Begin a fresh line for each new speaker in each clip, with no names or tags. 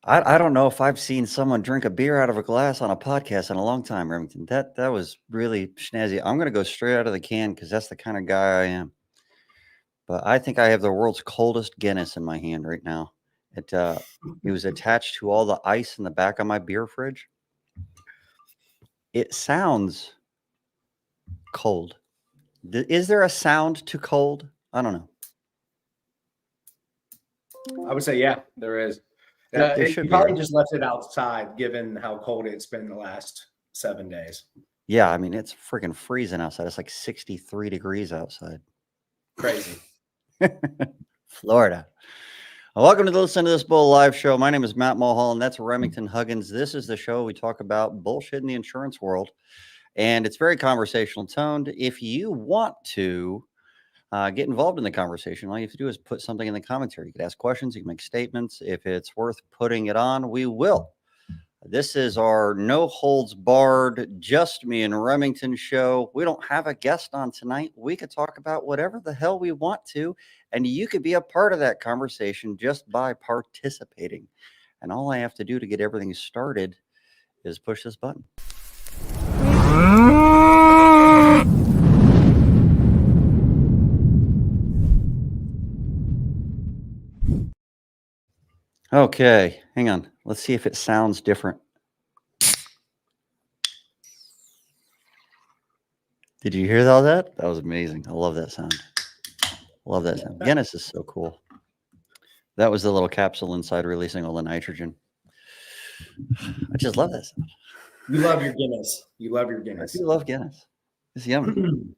I don't know if I've seen someone drink a beer out of a glass on a podcast in a long time, Remington. That was really snazzy. I'm gonna go straight out of the can because that's the kind of guy I am. But I think I have the world's coldest Guinness in my hand right now. It was attached to all the ice in the back of my beer fridge. It sounds cold. Is there a sound to cold? I don't know.
I would say, yeah, there is.
There should
You
be,
probably
right?
just left it outside, given how cold it's been the last 7 days.
Yeah, I mean, it's freaking freezing outside. It's like 63 degrees outside.
Crazy.
Florida. Welcome to the Listen to This Bull live show. My name is Matt Mulholland. That's Remington Huggins. This is the show we talk about bullshit in the insurance world, and it's very conversational toned. If you want to get involved in the conversation, all you have to do is put something in the commentary. You can ask questions, you can make statements. If it's worth putting it on, we will. This is our no holds barred, just me and Remington show. We don't have a guest on tonight. We could talk about whatever the hell we want to, and you could be a part of that conversation just by participating. And all I have to do to get everything started is push this button. Okay, hang on. Let's see if it sounds different. Did you hear all that? That was amazing. I love that sound. Love that sound. Guinness is so cool. That was the little capsule inside releasing all the nitrogen. I just love that sound.
You love your Guinness. You love your
I
Guinness.
do love Guinness. It's yummy.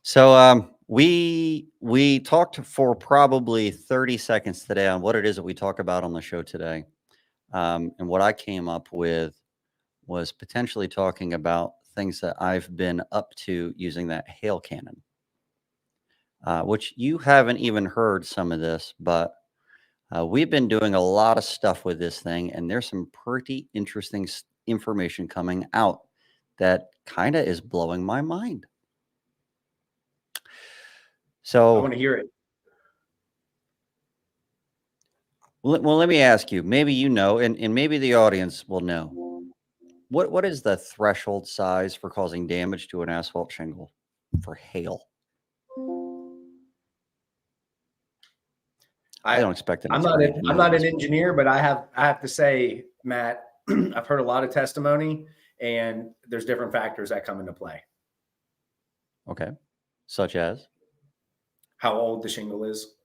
So we talked for probably 30 seconds today on what it is that we talk about on the show today. And what I came up with was potentially talking about things that I've been up to using that hail cannon, which you haven't even heard some of this, but we've been doing a lot of stuff with this thing, and there's some pretty interesting information coming out that kind of is blowing my mind. So
I want to hear it.
Well, let me ask you, maybe you know, and maybe the audience will know. What is the threshold size for causing damage to an asphalt shingle for hail? I don't expect an
I'm not an engineer, but I have to say, Matt, I've heard a lot of testimony, and there's different factors that come into play.
Okay. Such as?
How old the shingle is.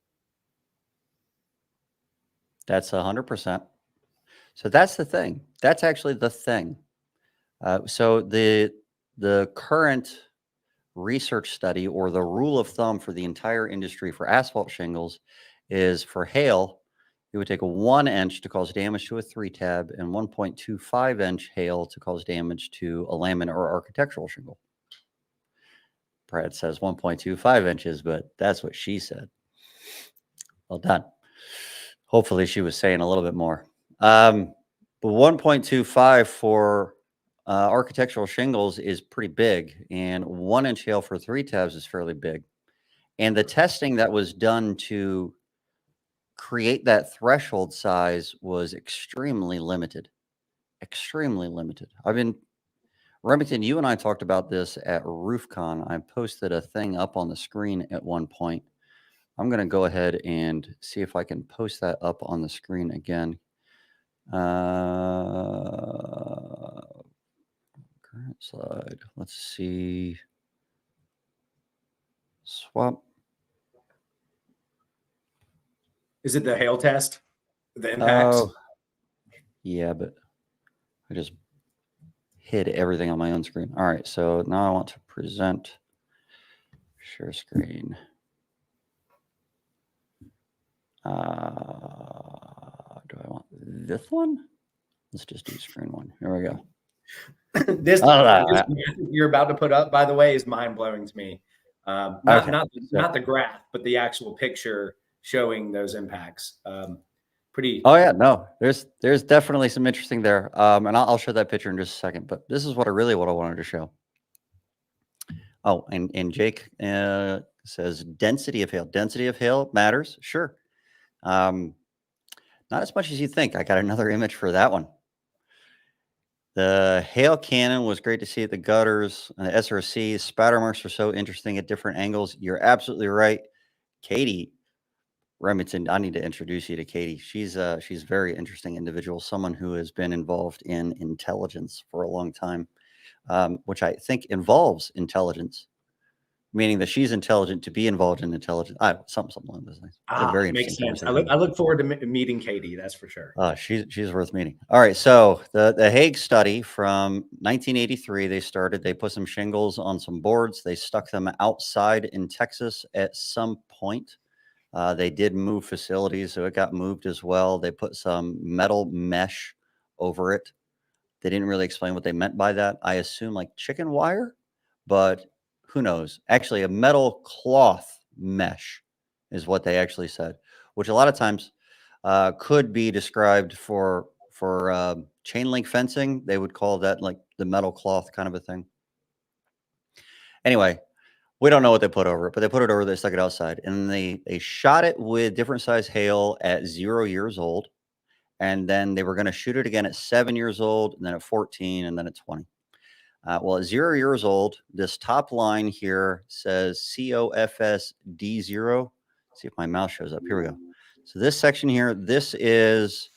That's 100%. So that's the thing. That's actually the thing. So the current research study, or the rule of thumb for the entire industry for asphalt shingles, is for hail, it would take a 1 inch to cause damage to a 3-tab and 1.25 inch hail to cause damage to a laminate or architectural shingle. Brad says 1.25 inches, but that's what she said. Well done. Hopefully she was saying a little bit more. But 1.25 for architectural shingles is pretty big, and 1 inch hail for 3-tabs is fairly big. And the testing that was done to create that threshold size was extremely limited. Extremely limited. Remington, you and I talked about this at RoofCon. I posted a thing up on the screen at one point. I'm going to go ahead and see if I can post that up on the screen again. Current slide. Let's see. Swap.
Is it the hail test? The impacts?
Oh, yeah, but I just hid everything on my own screen. All right, so now I want to present, share screen. Do I want this one? Let's just do screen one. Here we go.
this you're about to put up, by the way, is mind blowing to me. Not the graph, but the actual picture showing those impacts. Pretty.
Oh yeah, no, there's definitely some interesting there. And I'll show that picture in just a second. But this is what I wanted to show. Oh, and Jake says density of hail. Density of hail matters, sure. Not as much as you think. I got another image for that one. The hail cannon was great to see at the gutters and the SRC. Spatter marks are so interesting at different angles. You're absolutely right. Katie Remington, I need to introduce you to Katie. She's a very interesting individual, someone who has been involved in intelligence for a long time, which I think involves intelligence, meaning that she's intelligent to be involved in intelligence. Something along those lines.
Very makes sense. I look forward to meeting Katie. That's for sure.
She's worth meeting. All right, so the Hague study from 1983, they put some shingles on some boards. They stuck them outside in Texas at some point. They did move facilities, so it got moved as well. They put some metal mesh over it. They didn't really explain what they meant by that. I assume like chicken wire, but who knows? Actually, a metal cloth mesh is what they actually said, which a lot of times could be described for chain link fencing. They would call that like the metal cloth kind of a thing. Anyway, we don't know what they put over it, but they put it over, they stuck it outside, and they shot it with different size hail at 0 years old. And then they were going to shoot it again at 7 years old, and then at 14, and then at 20. Well, at 0 years old, this top line here says COFSD0. See if my mouse shows up. Here we go. So this section here, this is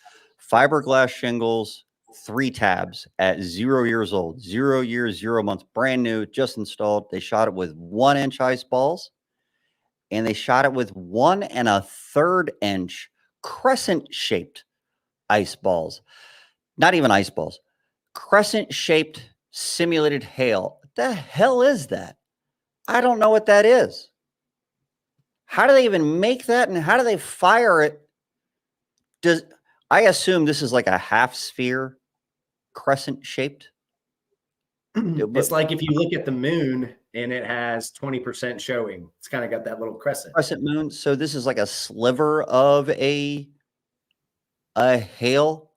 fiberglass shingles, 3 tabs at 0 years old, 0 years, 0 months, brand new, just installed. They shot it with 1-inch ice balls, and they shot it with 1 1/3 inch crescent shaped ice balls. Not even ice balls, crescent shaped simulated hail. What the hell is that? I don't know what that is. How do they even make that, and how do they fire it? I assume this is like a half sphere, crescent shaped.
It's like if you look at the moon and it has 20% showing, it's kind of got that little crescent
moon. So this is like a sliver of a hail.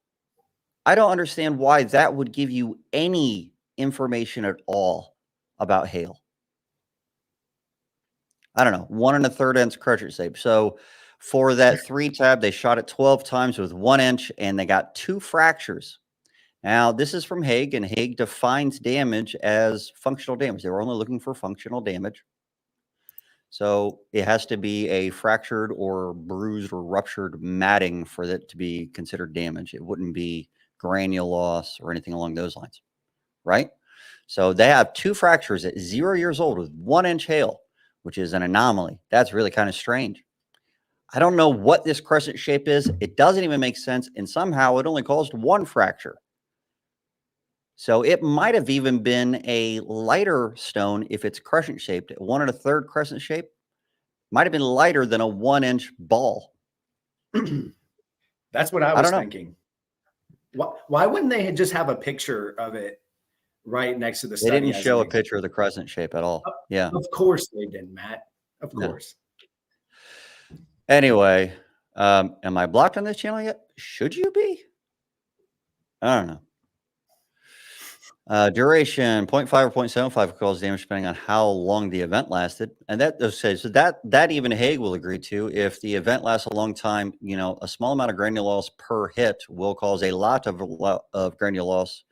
I don't understand why that would give you any information at all about hail. I don't know, 1 1/3 inch crescent shape. So for that 3 tab, they shot it 12 times with 1 inch, and they got 2 fractures. Now, this is from Hague, and Hague defines damage as functional damage. They were only looking for functional damage. So it has to be a fractured or bruised or ruptured matting for it to be considered damage. It wouldn't be granule loss or anything along those lines, right? So they have 2 fractures at 0 years old with 1 inch hail, which is an anomaly. That's really kind of strange. I don't know what this crescent shape is. It doesn't even make sense. And somehow it only caused 1 fracture. So it might have even been a lighter stone if it's crescent shaped. 1 1/3 crescent shape might have been lighter than a 1 inch ball.
That's what I was thinking. Why wouldn't they just have a picture of it right next to the study?
They didn't show a picture of the crescent shape at all. Yeah.
Of course they didn't, Matt. Of course.
Anyway, am I blocked on this channel yet? Should you be? I don't know. Duration 0.5 or 0.75 cause damage depending on how long the event lasted. And that says so that even Hague will agree to. If the event lasts a long time, you know, a small amount of granule loss per hit will cause a lot of granule loss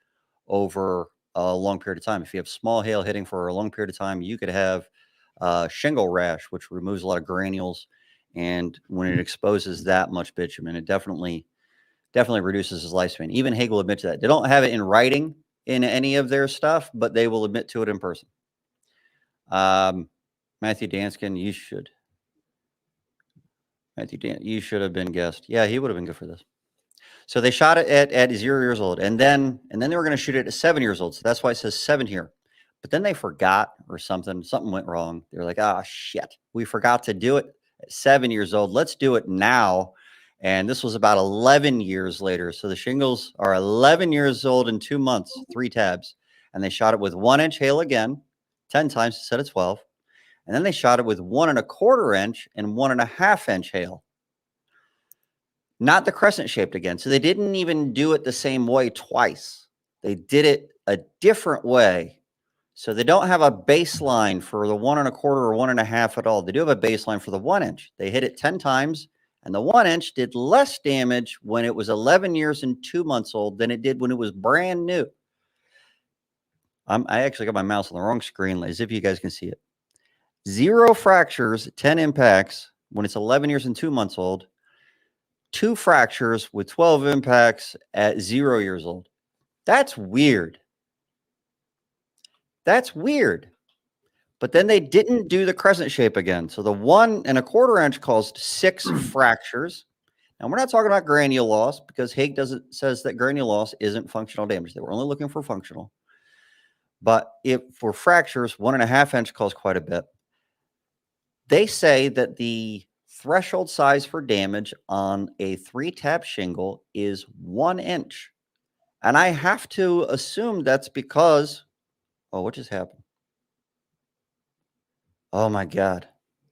over a long period of time. If you have small hail hitting for a long period of time, you could have shingle rash, which removes a lot of granules. And when it exposes that much bitumen, it definitely reduces his lifespan. Even Hague will admit to that. They don't have it in writing in any of their stuff, but they will admit to it in person. Matthew Danskin, you should have been guest. Yeah, he would have been good for this. So they shot it at 0 years old, and then they were going to shoot it at 7 years old. So that's why it says 7 here. But then they forgot or something went wrong. They were like, ah, shit, we forgot to do it at 7 years old. Let's do it now. And this was about 11 years later. So the shingles are 11 years old in 2 months, 3 tabs. And they shot it with 1 inch hail again, 10 times instead of 12. And then they shot it with 1 1/4 inch and 1 1/2 inch hail. Not the crescent shaped again. So they didn't even do it the same way twice. They did it a different way. So they don't have a baseline for the 1 1/4 or 1 1/2 at all. They do have a baseline for the 1 inch. They hit it 10 times And the 1 inch did less damage when it was 11 years and 2 months old than it did when it was brand new. I actually got my mouse on the wrong screen, as if you guys can see it. 0 fractures, 10 impacts when it's 11 years and 2 months old. 2 fractures with 12 impacts at 0 years old. That's weird. That's weird. But then they didn't do the crescent shape again. So the 1 1/4 inch caused 6 fractures. Now we're not talking about granule loss because Haig says that granule loss isn't functional damage. They were only looking for functional. But if for fractures, 1 1/2 inch caused quite a bit. They say that the threshold size for damage on a 3-tab shingle is 1 inch. And I have to assume that's because, oh, what just happened? Oh my God.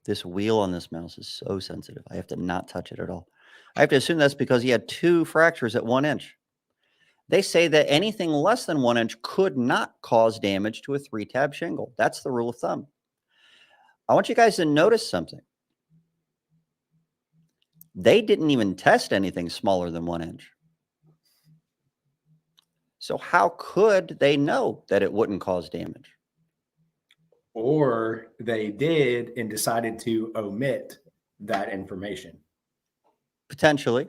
This wheel on this mouse is so sensitive. I have to not touch it at all. I have to assume that's because he had 2 fractures at 1 inch. They say that anything less than 1 inch could not cause damage to a 3-tab shingle. That's the rule of thumb. I want you guys to notice something. They didn't even test anything smaller than 1 inch. So how could they know that it wouldn't cause damage?
Or they did and decided to omit that information.
Potentially.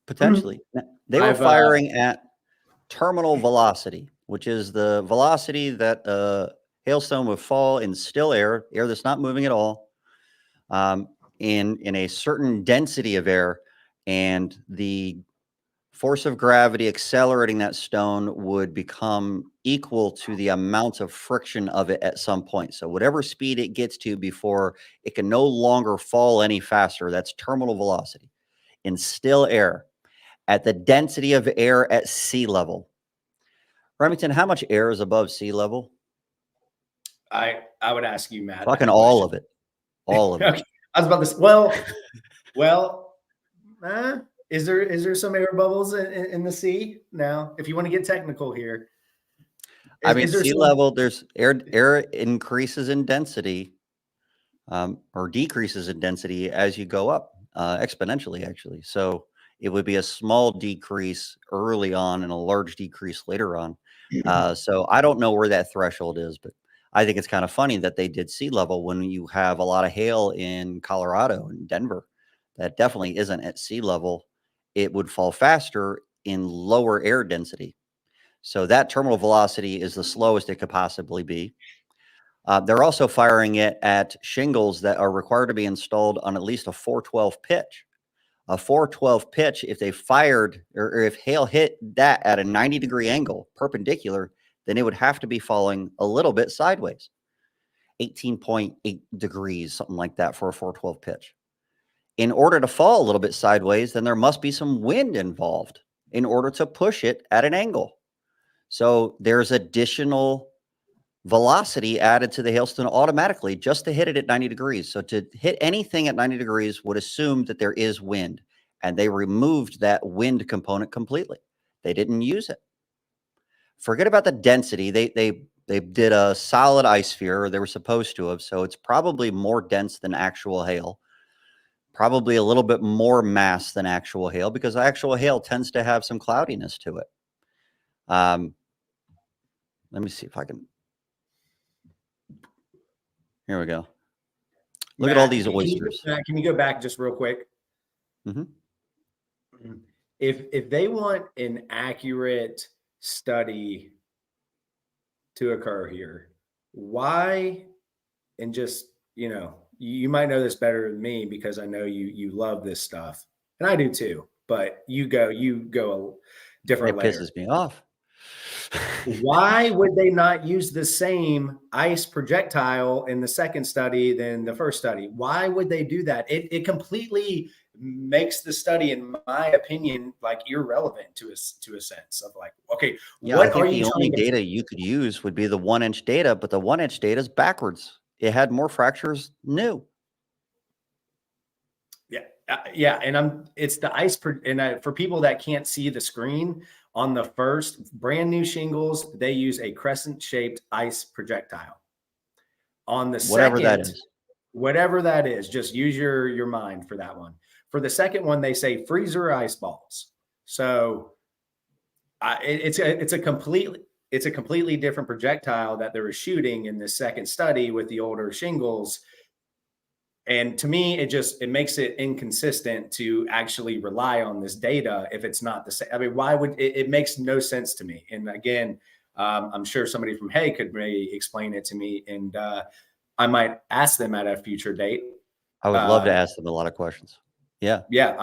Potentially. They were firing at terminal velocity, which is the velocity that a hailstone would fall in still air that's not moving at all, in a certain density of air, and the force of gravity accelerating that stone would become equal to the amount of friction of it at some point. So whatever speed it gets to before it can no longer fall any faster, that's terminal velocity in still air at the density of air at sea level. Remington, how much air is above sea level?
I would ask you, Matt.
Fucking all of it. All of it.
I was about to say, well, is there some air bubbles in the sea now? If you want to get technical here.
I mean, sea level, there's air increases in density, or decreases in density as you go up, exponentially, actually. So it would be a small decrease early on and a large decrease later on. So I don't know where that threshold is, but I think it's kind of funny that they did sea level when you have a lot of hail in Colorado and Denver. That definitely isn't at sea level. It would fall faster in lower air density. So that terminal velocity is the slowest it could possibly be. They're also firing it at shingles that are required to be installed on at least a 412 pitch. A 412 pitch, if they fired or if hail hit that at a 90-degree angle perpendicular, then it would have to be falling a little bit sideways, 18.8 degrees, something like that for a 412 pitch. In order to fall a little bit sideways, then there must be some wind involved in order to push it at an angle. So there's additional velocity added to the hailstone automatically just to hit it at 90 degrees. So to hit anything at 90 degrees would assume that there is wind, and they removed that wind component completely. They didn't use it. Forget about the density. They did a solid ice sphere, or they were supposed to have. So it's probably more dense than actual hail. Probably a little bit more mass than actual hail, because actual hail tends to have some cloudiness to it. Let me see if I can. Here we go. Look at all these oysters.
Can you go back just real quick?
Mm-hmm.
If they want an accurate study to occur here, why? And just, you might know this better than me because I know you love this stuff, and I do too. But you go a different layer.
It pisses me off.
Why would they not use the same ice projectile in the second study than the first study? Why would they do that? It completely makes the study, in my opinion, like irrelevant to a sense of like, okay,
yeah, what are you? The only data you could use would be the 1 inch data, but the 1 inch data is backwards. It had more fractures new.
Yeah, and it's the ice for people that can't see the screen. On the first brand new shingles, they use a crescent shaped ice projectile. On the
whatever
second,
that is,
Whatever that is, just use your mind for that one. For the second one, they say freezer ice balls. So it's a completely different projectile that they were shooting in this second study with the older shingles. And to me, it makes it inconsistent to actually rely on this data if it's not the same. I mean, why would it makes no sense to me? And again, I'm sure somebody from Hay could maybe explain it to me, and I might ask them at a future date.
I would love to ask them a lot of questions. Yeah.
Yeah,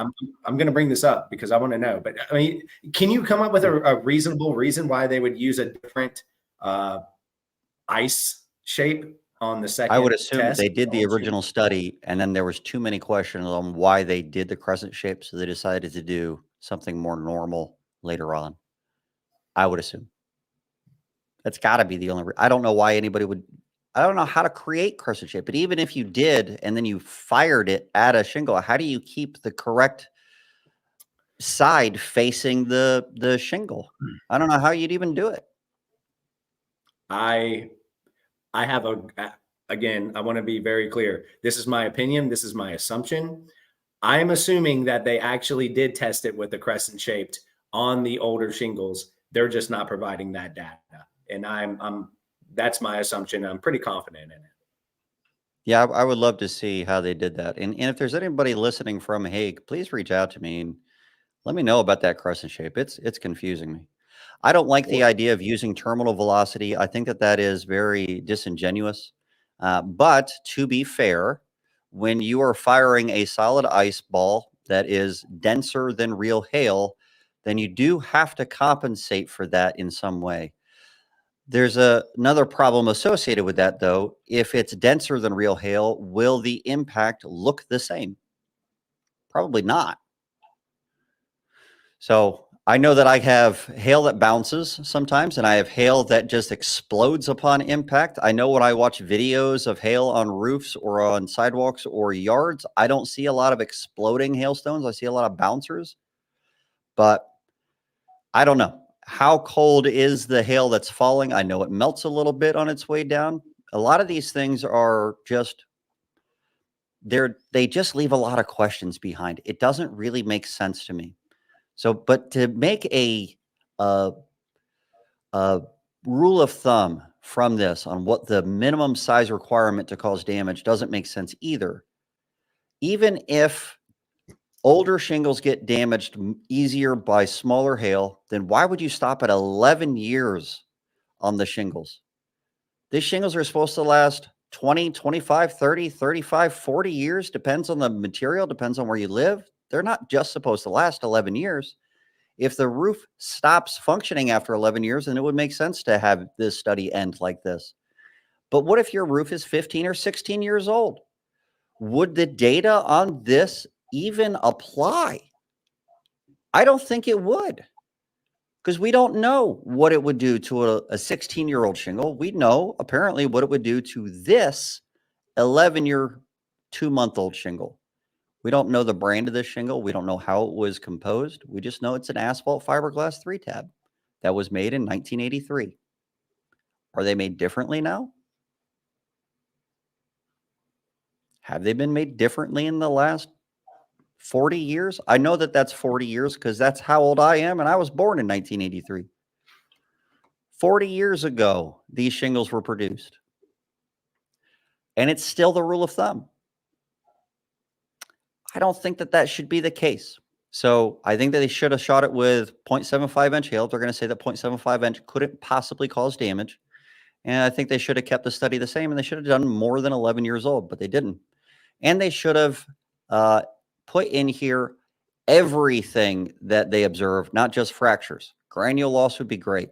I'm going to bring this up because I want to know. But I mean, can you come up with a reasonable reason why they would use a different ice shape on the second?
I would assume they did the original study, and then there was too many questions on why they did the crescent shape, so they decided to do something more normal later on. I would assume. That's got to be the only. I don't know why anybody would. I don't know how to create crescent shape, but even if you did, and then you fired it at a shingle, how do you keep the correct side facing the shingle? I don't know how you'd even do it.
I have again, I want to be very clear. This is my opinion. This is my assumption. I'm assuming that they actually did test it with the crescent shaped on the older shingles. They're just not providing that data. And that's my assumption. I'm pretty confident in it.
Yeah, I would love to see how they did that. And if there's anybody listening from Hague, please reach out to me and let me know about that crescent shape. It's confusing me. I don't like the idea of using terminal velocity. I think that is very disingenuous. But to be fair, when you are firing a solid ice ball that is denser than real hail, then you do have to compensate for that in some way. There's another problem associated with that, though. If it's denser than real hail, will the impact look the same? Probably not. So I know that I have hail that bounces sometimes, and I have hail that just explodes upon impact. I know when I watch videos of hail on roofs or on sidewalks or yards, I don't see a lot of exploding hailstones. I see a lot of bouncers, but I don't know. How cold is the hail that's falling? I know it melts a little bit on its way down. A lot of these things are just they just leave a lot of questions behind. It doesn't really make sense to me. So, but to make a rule of thumb from this on what the minimum size requirement to cause damage doesn't make sense either. Even if older shingles get damaged easier by smaller hail, then why would you stop at 11 years on the shingles? These shingles are supposed to last 20, 25, 30, 35, 40 years. Depends on the material, depends on where you live. They're not just supposed to last 11 years. If the roof stops functioning after 11 years, then it would make sense to have this study end like this. But what if your roof is 15 or 16 years old? Would the data on this even apply? I don't think it would, because we don't know what it would do to a 16-year-old shingle. We know apparently what it would do to this 11-year, 2-month-old shingle. We don't know the brand of this shingle. We don't know how it was composed. We just know it's an asphalt fiberglass 3-tab that was made in 1983. Are they made differently now? Have they been made differently in the last 40 years? I know that that's 40 years because that's how old I am, and I was born in 1983. 40 years ago, these shingles were produced. And it's still the rule of thumb. I don't think that that should be the case. So I think that they should have shot it with 0.75 inch hail. They're going to say that 0.75 inch couldn't possibly cause damage. And I think they should have kept the study the same, and they should have done more than 11 years old, but they didn't. And they should have put in here everything that they observed, not just fractures. Granule loss would be great.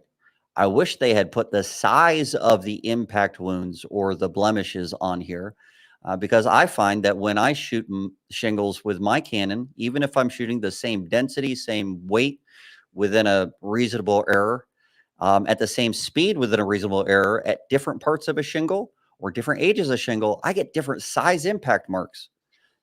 I wish they had put the size of the impact wounds or the blemishes on here. Because I find that when I shoot shingles with my cannon, even if I'm shooting the same density, same weight within a reasonable error, at the same speed within a reasonable error, at different parts of a shingle or different ages of shingle, I get different size impact marks.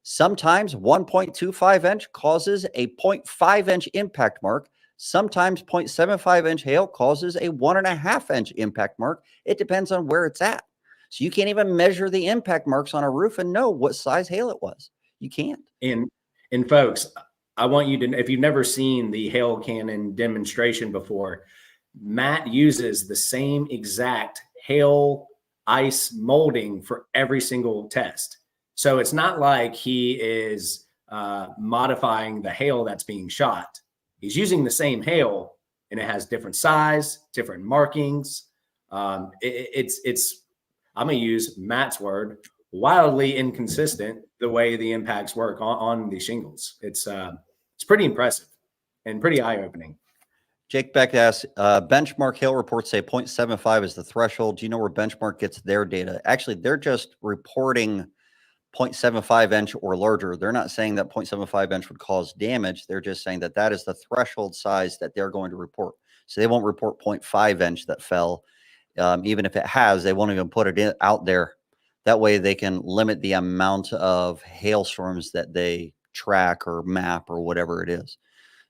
Sometimes 1.25 inch causes a 0.5 inch impact mark. Sometimes 0.75 inch hail causes a 1.5 inch impact mark. It depends on where it's at. So you can't even measure the impact marks on a roof and know what size hail it was. You can't.
And folks, I want you to, if you've never seen the hail cannon demonstration before, Matt uses the same exact hail ice molding for every single test. So it's not like he is modifying the hail that's being shot. He's using the same hail, and it has different size, different markings. It's I'm going to use Matt's word, wildly inconsistent the way the impacts work on the shingles. It's pretty impressive and pretty eye-opening.
Jake Beck asks, benchmark hail reports say 0.75 is the threshold. Do you know where benchmark gets their data? Actually, they're just reporting 0.75 inch or larger. They're not saying that 0.75 inch would cause damage. They're just saying that that is the threshold size that they're going to report. So they won't report 0.5 inch that fell. Even if it has, they won't even put it out there. That way they can limit the amount of hailstorms that they track or map or whatever it is.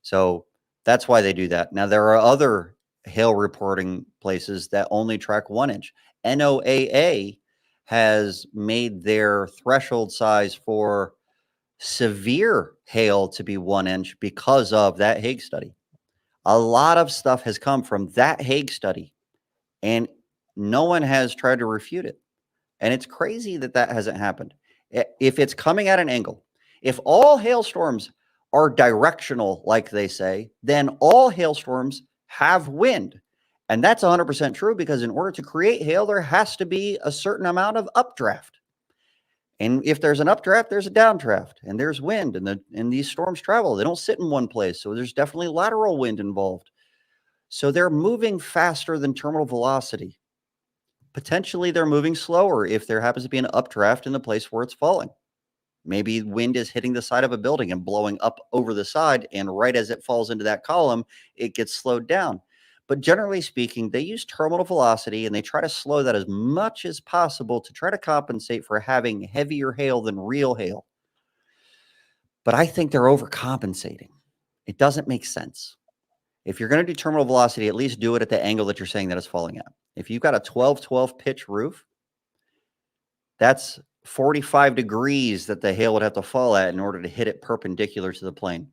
So that's why they do that. Now, there are other hail reporting places that only track 1 inch. NOAA has made their threshold size for severe hail to be 1 inch because of that Hague study. A lot of stuff has come from that Hague study, and no one has tried to refute it. And it's crazy that that hasn't happened. If it's coming at an angle, if all hailstorms are directional, like they say, then all hailstorms have wind. And that's 100% true, because in order to create hail, there has to be a certain amount of updraft. And if there's an updraft, there's a downdraft, and there's wind, and these storms travel. They don't sit in one place. So there's definitely lateral wind involved. So they're moving faster than terminal velocity. Potentially they're moving slower if there happens to be an updraft in the place where it's falling. Maybe wind is hitting the side of a building and blowing up over the side, and right as it falls into that column, it gets slowed down. But generally speaking, they use terminal velocity, and they try to slow that as much as possible to try to compensate for having heavier hail than real hail. But I think they're overcompensating. It doesn't make sense. If you're going to do terminal velocity, at least do it at the angle that you're saying that it's falling at. If you've got a 12-12 pitch roof, that's 45 degrees that the hail would have to fall at in order to hit it perpendicular to the plane.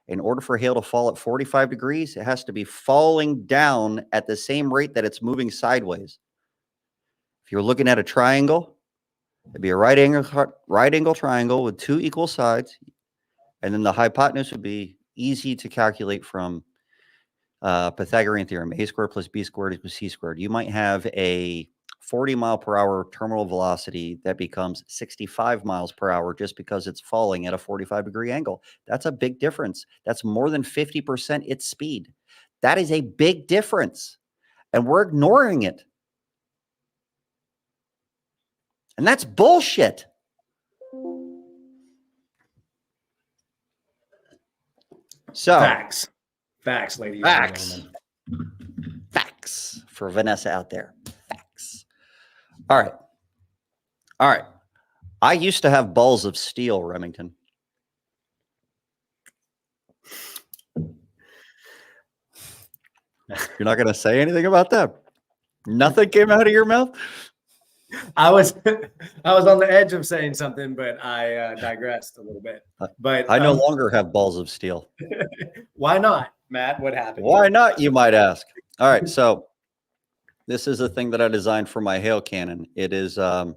In order for hail to fall at 45 degrees, it has to be falling down at the same rate that it's moving sideways. If you're looking at a triangle, it'd be a right angle triangle with 2 equal sides. And then the hypotenuse would be easy to calculate from Pythagorean theorem, a squared plus b squared equals c squared. You might have a 40 mile per hour terminal velocity that becomes 65 miles per hour just because it's falling at a 45-degree angle. That's a big difference. That's more than 50% its speed. That is a big difference, and we're ignoring it. And that's bullshit. So
Facts, ladies
facts.
and gentlemen.
Facts for Vanessa out there. Facts. All right. I used to have balls of steel, Remington. You're not going to say anything about that? Nothing came out of your mouth?
I was on the edge of saying something, but I digressed a little bit. But
I no longer have balls of steel.
Why not, Matt? What happened?
Why not, you might ask? All right, so this is a thing that I designed for my hail cannon. It is the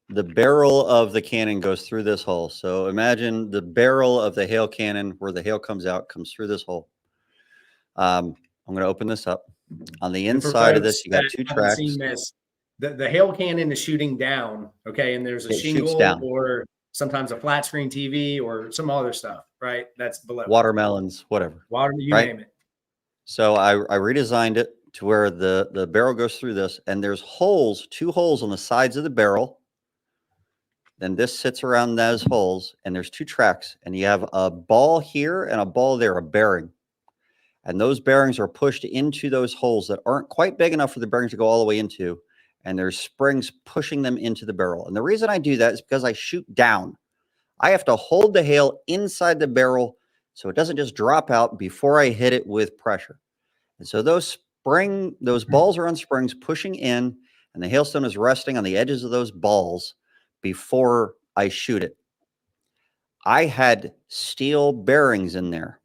barrel of the cannon goes through this hole. So imagine the barrel of the hail cannon, where the hail comes out, comes through this hole. I'm going to open this up. On the inside of this, you got 2 tracks.
The hail cannon is shooting down, okay, and there's a shingle or sometimes a flat screen TV or some other stuff, right? That's below.
Watermelons, whatever.
You name it.
So I redesigned it to where the barrel goes through this, and there's 2 holes on the sides of the barrel. Then this sits around those holes, and there's 2 tracks, and you have a ball here and a ball there, a bearing. And those bearings are pushed into those holes that aren't quite big enough for the bearings to go all the way into. And there's springs pushing them into the barrel. And the reason I do that is because I shoot down. I have to hold the hail inside the barrel so it doesn't just drop out before I hit it with pressure. And so those balls are on springs pushing in, and the hailstone is resting on the edges of those balls before I shoot it. I had steel bearings in there,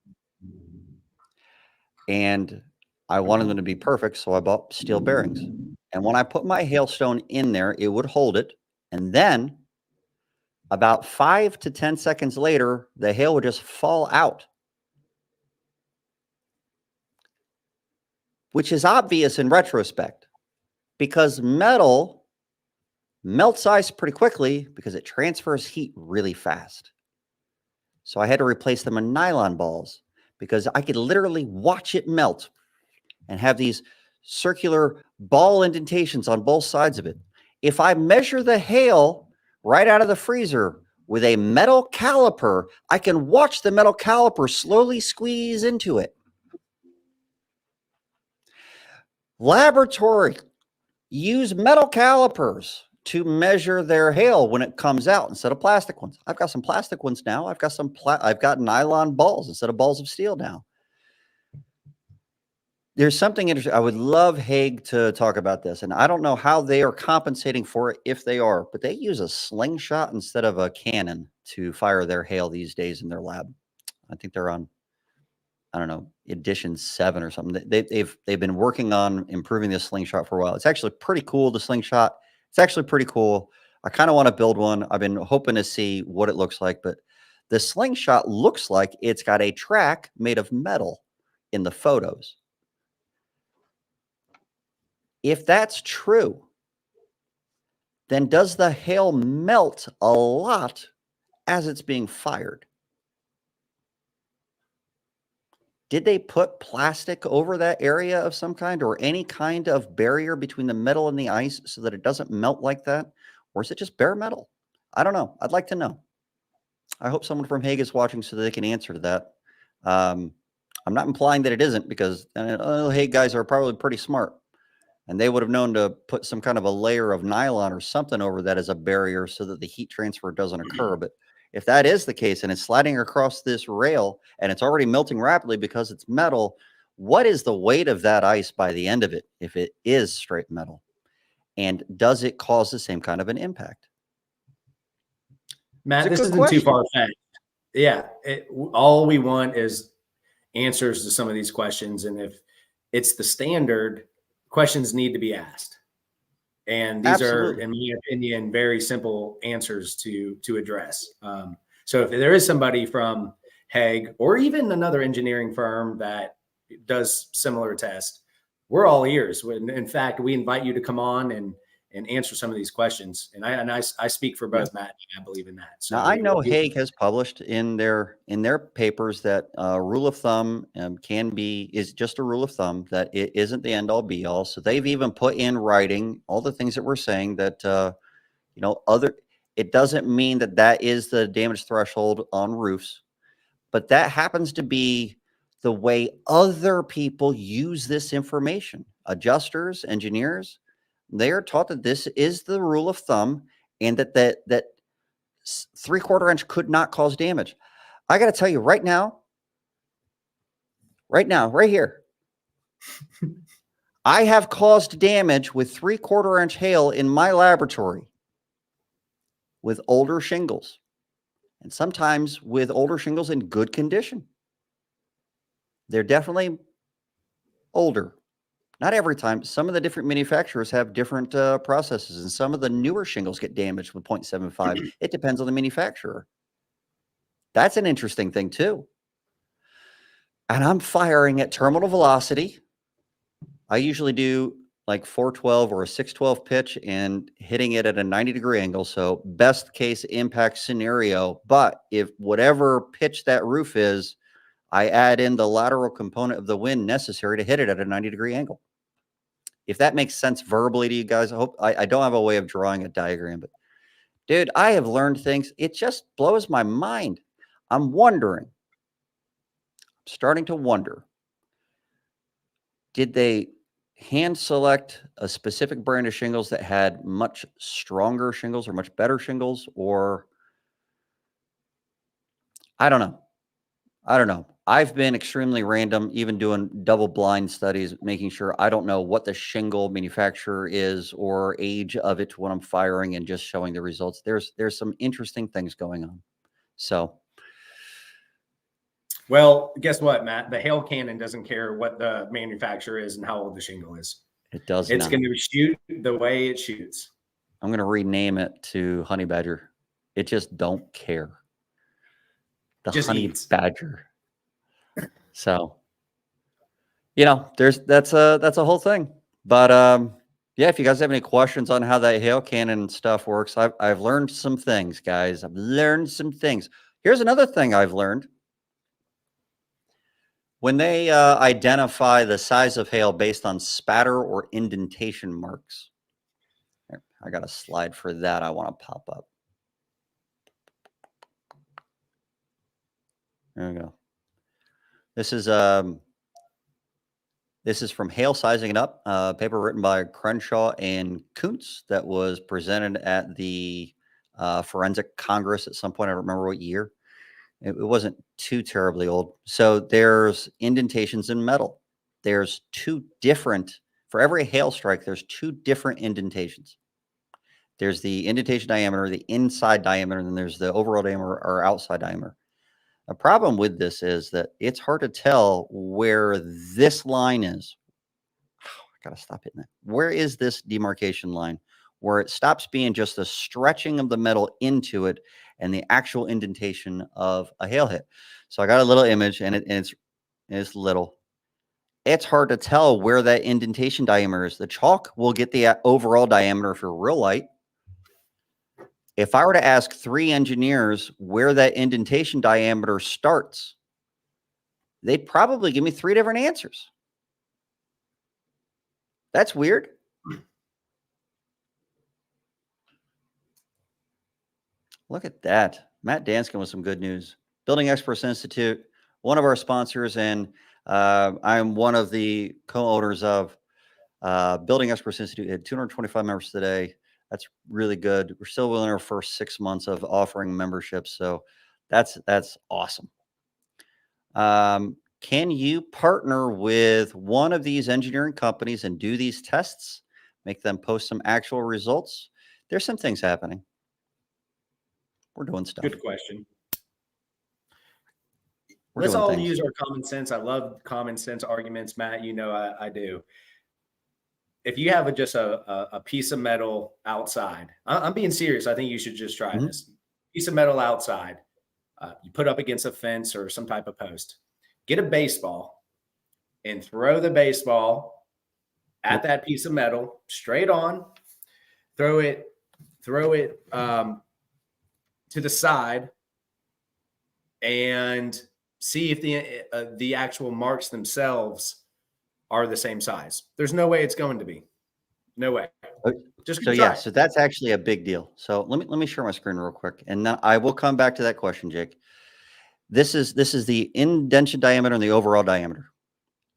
and I wanted them to be perfect, so I bought steel bearings. And when I put my hailstone in there, it would hold it, and then about 5 to 10 seconds later, the hail would just fall out, which is obvious in retrospect because metal melts ice pretty quickly because it transfers heat really fast. So I had to replace them with nylon balls because I could literally watch it melt and have these circular ball indentations on both sides of it. If I measure the hail right out of the freezer with a metal caliper, I can watch the metal caliper slowly squeeze into it. Laboratory use metal calipers to measure their hail when it comes out instead of plastic ones. I've got some plastic ones now. I've got nylon balls instead of balls of steel now. There's something interesting. I would love Hague to talk about this, and I don't know how they are compensating for it, if they are, but they use a slingshot instead of a cannon to fire their hail these days in their lab. I think they're on, I don't know, edition 7 or something. They've been working on improving this slingshot for a while. It's actually pretty cool, the slingshot. It's actually pretty cool. I kind of want to build one. I've been hoping to see what it looks like, but the slingshot looks like it's got a track made of metal in the photos. If that's true, then does the hail melt a lot as it's being fired? Did they put plastic over that area of some kind or any kind of barrier between the metal and the ice so that it doesn't melt like that? Or is it just bare metal? I don't know. I'd like to know. I hope someone from Hague is watching so they can answer to that. I'm not implying that it isn't because Hague guys are probably pretty smart. And they would have known to put some kind of a layer of nylon or something over that as a barrier so that the heat transfer doesn't occur. But if that is the case and it's sliding across this rail and it's already melting rapidly because it's metal, what is the weight of that ice by the end of it if it is straight metal? And does it cause the same kind of an impact?
Matt, this isn't too far-fetched. Yeah, all we want is answers to some of these questions. And if it's the standard, questions need to be asked. And these are, in my opinion, very simple answers to address. So if there is somebody from Hague or even another engineering firm that does similar tests, we're all ears. In fact, we invite you to come on and answer some of these questions. And I speak for both Matt and I believe in that. So
now, I know Hague has published in their papers that rule of thumb is just a rule of thumb, that it isn't the end all be all. So they've even put in writing all the things that we're saying that, it doesn't mean that is the damage threshold on roofs, but that happens to be the way other people use this information. Adjusters, engineers, they are taught that this is the rule of thumb and that 3/4 inch could not cause damage. I got to tell you right now, right here, I have caused damage with 3/4 inch hail in my laboratory with older shingles, and sometimes with older shingles in good condition. They're definitely older. Not every time. Some of the different manufacturers have different processes, and some of the newer shingles get damaged with 0.75. It depends on the manufacturer. That's an interesting thing too. And I'm firing at terminal velocity. I usually do like 412 or a 612 pitch and hitting it at a 90-degree angle. So best case impact scenario. But if whatever pitch that roof is, I add in the lateral component of the wind necessary to hit it at a 90-degree angle. If that makes sense verbally to you guys, I don't have a way of drawing a diagram, but dude, I have learned things. It just blows my mind. I'm starting to wonder, did they hand select a specific brand of shingles that had much stronger shingles or much better shingles? Or I don't know. I've been extremely random, even doing double blind studies, making sure I don't know what the shingle manufacturer is or age of it when I'm firing and just showing the results. There's some interesting things going on. So,
well, guess what, Matt? The hail cannon doesn't care what the manufacturer is and how old the shingle is.
it does
It's
not.
going to shoot the way it shoots.
I'm going to rename it to Honey Badger. It just don't care. The
Just
Honey
eats.
Badger. So, you know, that's a whole thing. But yeah, if you guys have any questions on how that hail cannon stuff works, I've learned some things, guys. I've learned some things. Here's another thing I've learned. When they identify the size of hail based on spatter or indentation marks, I got a slide for that I want to pop up. There we go. This is from Hail Sizing It Up, a paper written by Crenshaw and Kuntz that was presented at the Forensic Congress at some point. I don't remember what year. It wasn't too terribly old. So there's indentations in metal. There's two different, for every hail strike, there's two different indentations. There's the indentation diameter, the inside diameter, and then there's the overall diameter or outside diameter. A problem with this is that it's hard to tell where this line is. I gotta stop hitting that. Where is this demarcation line where it stops being just a stretching of the metal into it and the actual indentation of a hail hit? So I got a little image, and it's little. It's hard to tell where that indentation diameter is. The chalk will get the overall diameter if you're real light. If I were to ask 3 engineers where that indentation diameter starts, they'd probably give me 3 different answers. That's weird. Look at that. Matt Danskin with some good news. Building Experts Institute, one of our sponsors, and I'm one of the co-owners of Building Experts Institute. Had 225 members today. That's really good. We're still within our first 6 months of offering memberships, so that's awesome. Can you partner with one of these engineering companies and do these tests, make them post some actual results? There's some things happening. We're doing stuff.
Good question. Let's all use our common sense. I love common sense arguments, Matt. You know I do. If you have just a piece of metal outside, I'm being serious. I think you should just try this. Piece of metal outside, you put up against a fence or some type of post. Get a baseball and throw the baseball at that piece of metal straight on. Throw it to the side, and see if the actual marks themselves are the same size. There's no way it's going to be. No way. Just
so yeah, so that's actually a big deal. So let me share my screen real quick, and now I will come back to that question, Jake. This is the indentation diameter and the overall diameter.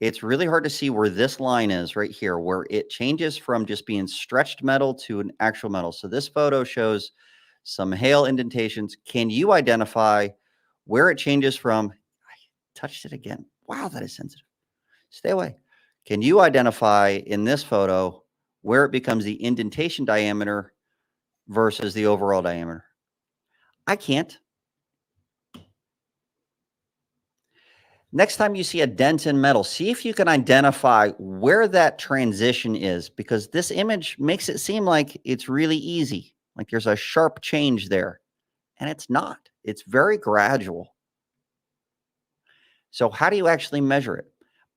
It's really hard to see where this line is right here, where it changes from just being stretched metal to an actual metal. So this photo shows some hail indentations. Can you identify where it changes from? I touched it again. Wow, that is sensitive. Stay away. Can you identify in this photo where it becomes the indentation diameter versus the overall diameter? I can't. Next time you see a dent in metal, see if you can identify where that transition is, because this image makes it seem like it's really easy, like there's a sharp change there, and it's not. It's very gradual. So how do you actually measure it?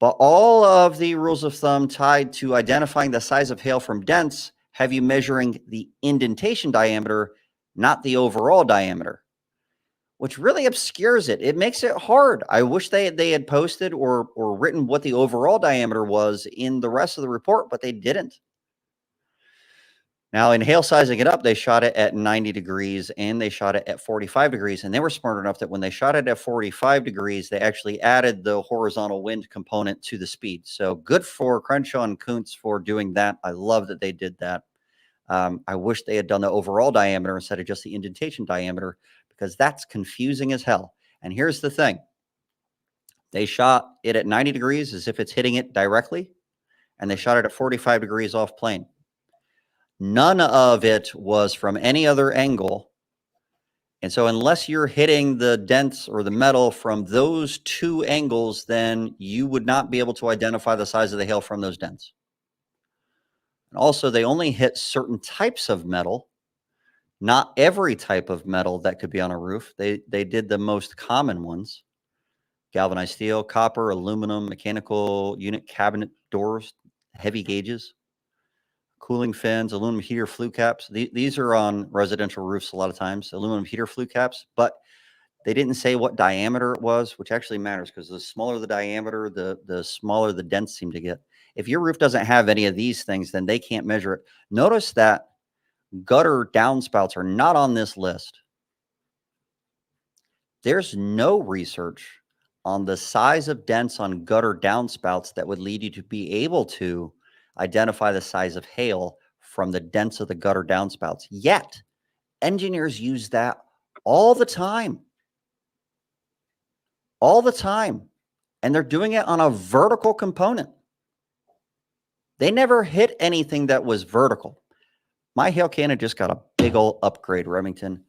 But all of the rules of thumb tied to identifying the size of hail from dents have you measuring the indentation diameter, not the overall diameter, which really obscures it. It makes it hard. I wish they had posted or written what the overall diameter was in the rest of the report, but they didn't. Now, in Hail Sizing It Up, they shot it at 90 degrees and they shot it at 45 degrees. And they were smart enough that when they shot it at 45 degrees, they actually added the horizontal wind component to the speed. So good for Crenshaw and Kuntz for doing that. I love that they did that. I wish they had done the overall diameter instead of just the indentation diameter, because that's confusing as hell. And here's the thing. They shot it at 90 degrees as if it's hitting it directly, and they shot it at 45 degrees off plane. None of it was from any other angle. And so unless you're hitting the dents or the metal from those two angles, then you would not be able to identify the size of the hail from those dents. And also, they only hit certain types of metal, not every type of metal that could be on a roof. They did the most common ones: galvanized steel, copper, aluminum, mechanical unit cabinet doors, heavy gauges, cooling fins, aluminum heater flue caps. These are on residential roofs a lot of times, aluminum heater flue caps, but they didn't say what diameter it was, which actually matters because the smaller the diameter, the smaller the dents seem to get. If your roof doesn't have any of these things, then they can't measure it. Notice that gutter downspouts are not on this list. There's no research on the size of dents on gutter downspouts that would lead you to be able to identify the size of hail from the dents of the gutter downspouts. Yet, engineers use that all the time. All the time. And they're doing it on a vertical component. They never hit anything that was vertical. My hail cannon just got a big old upgrade, Remington.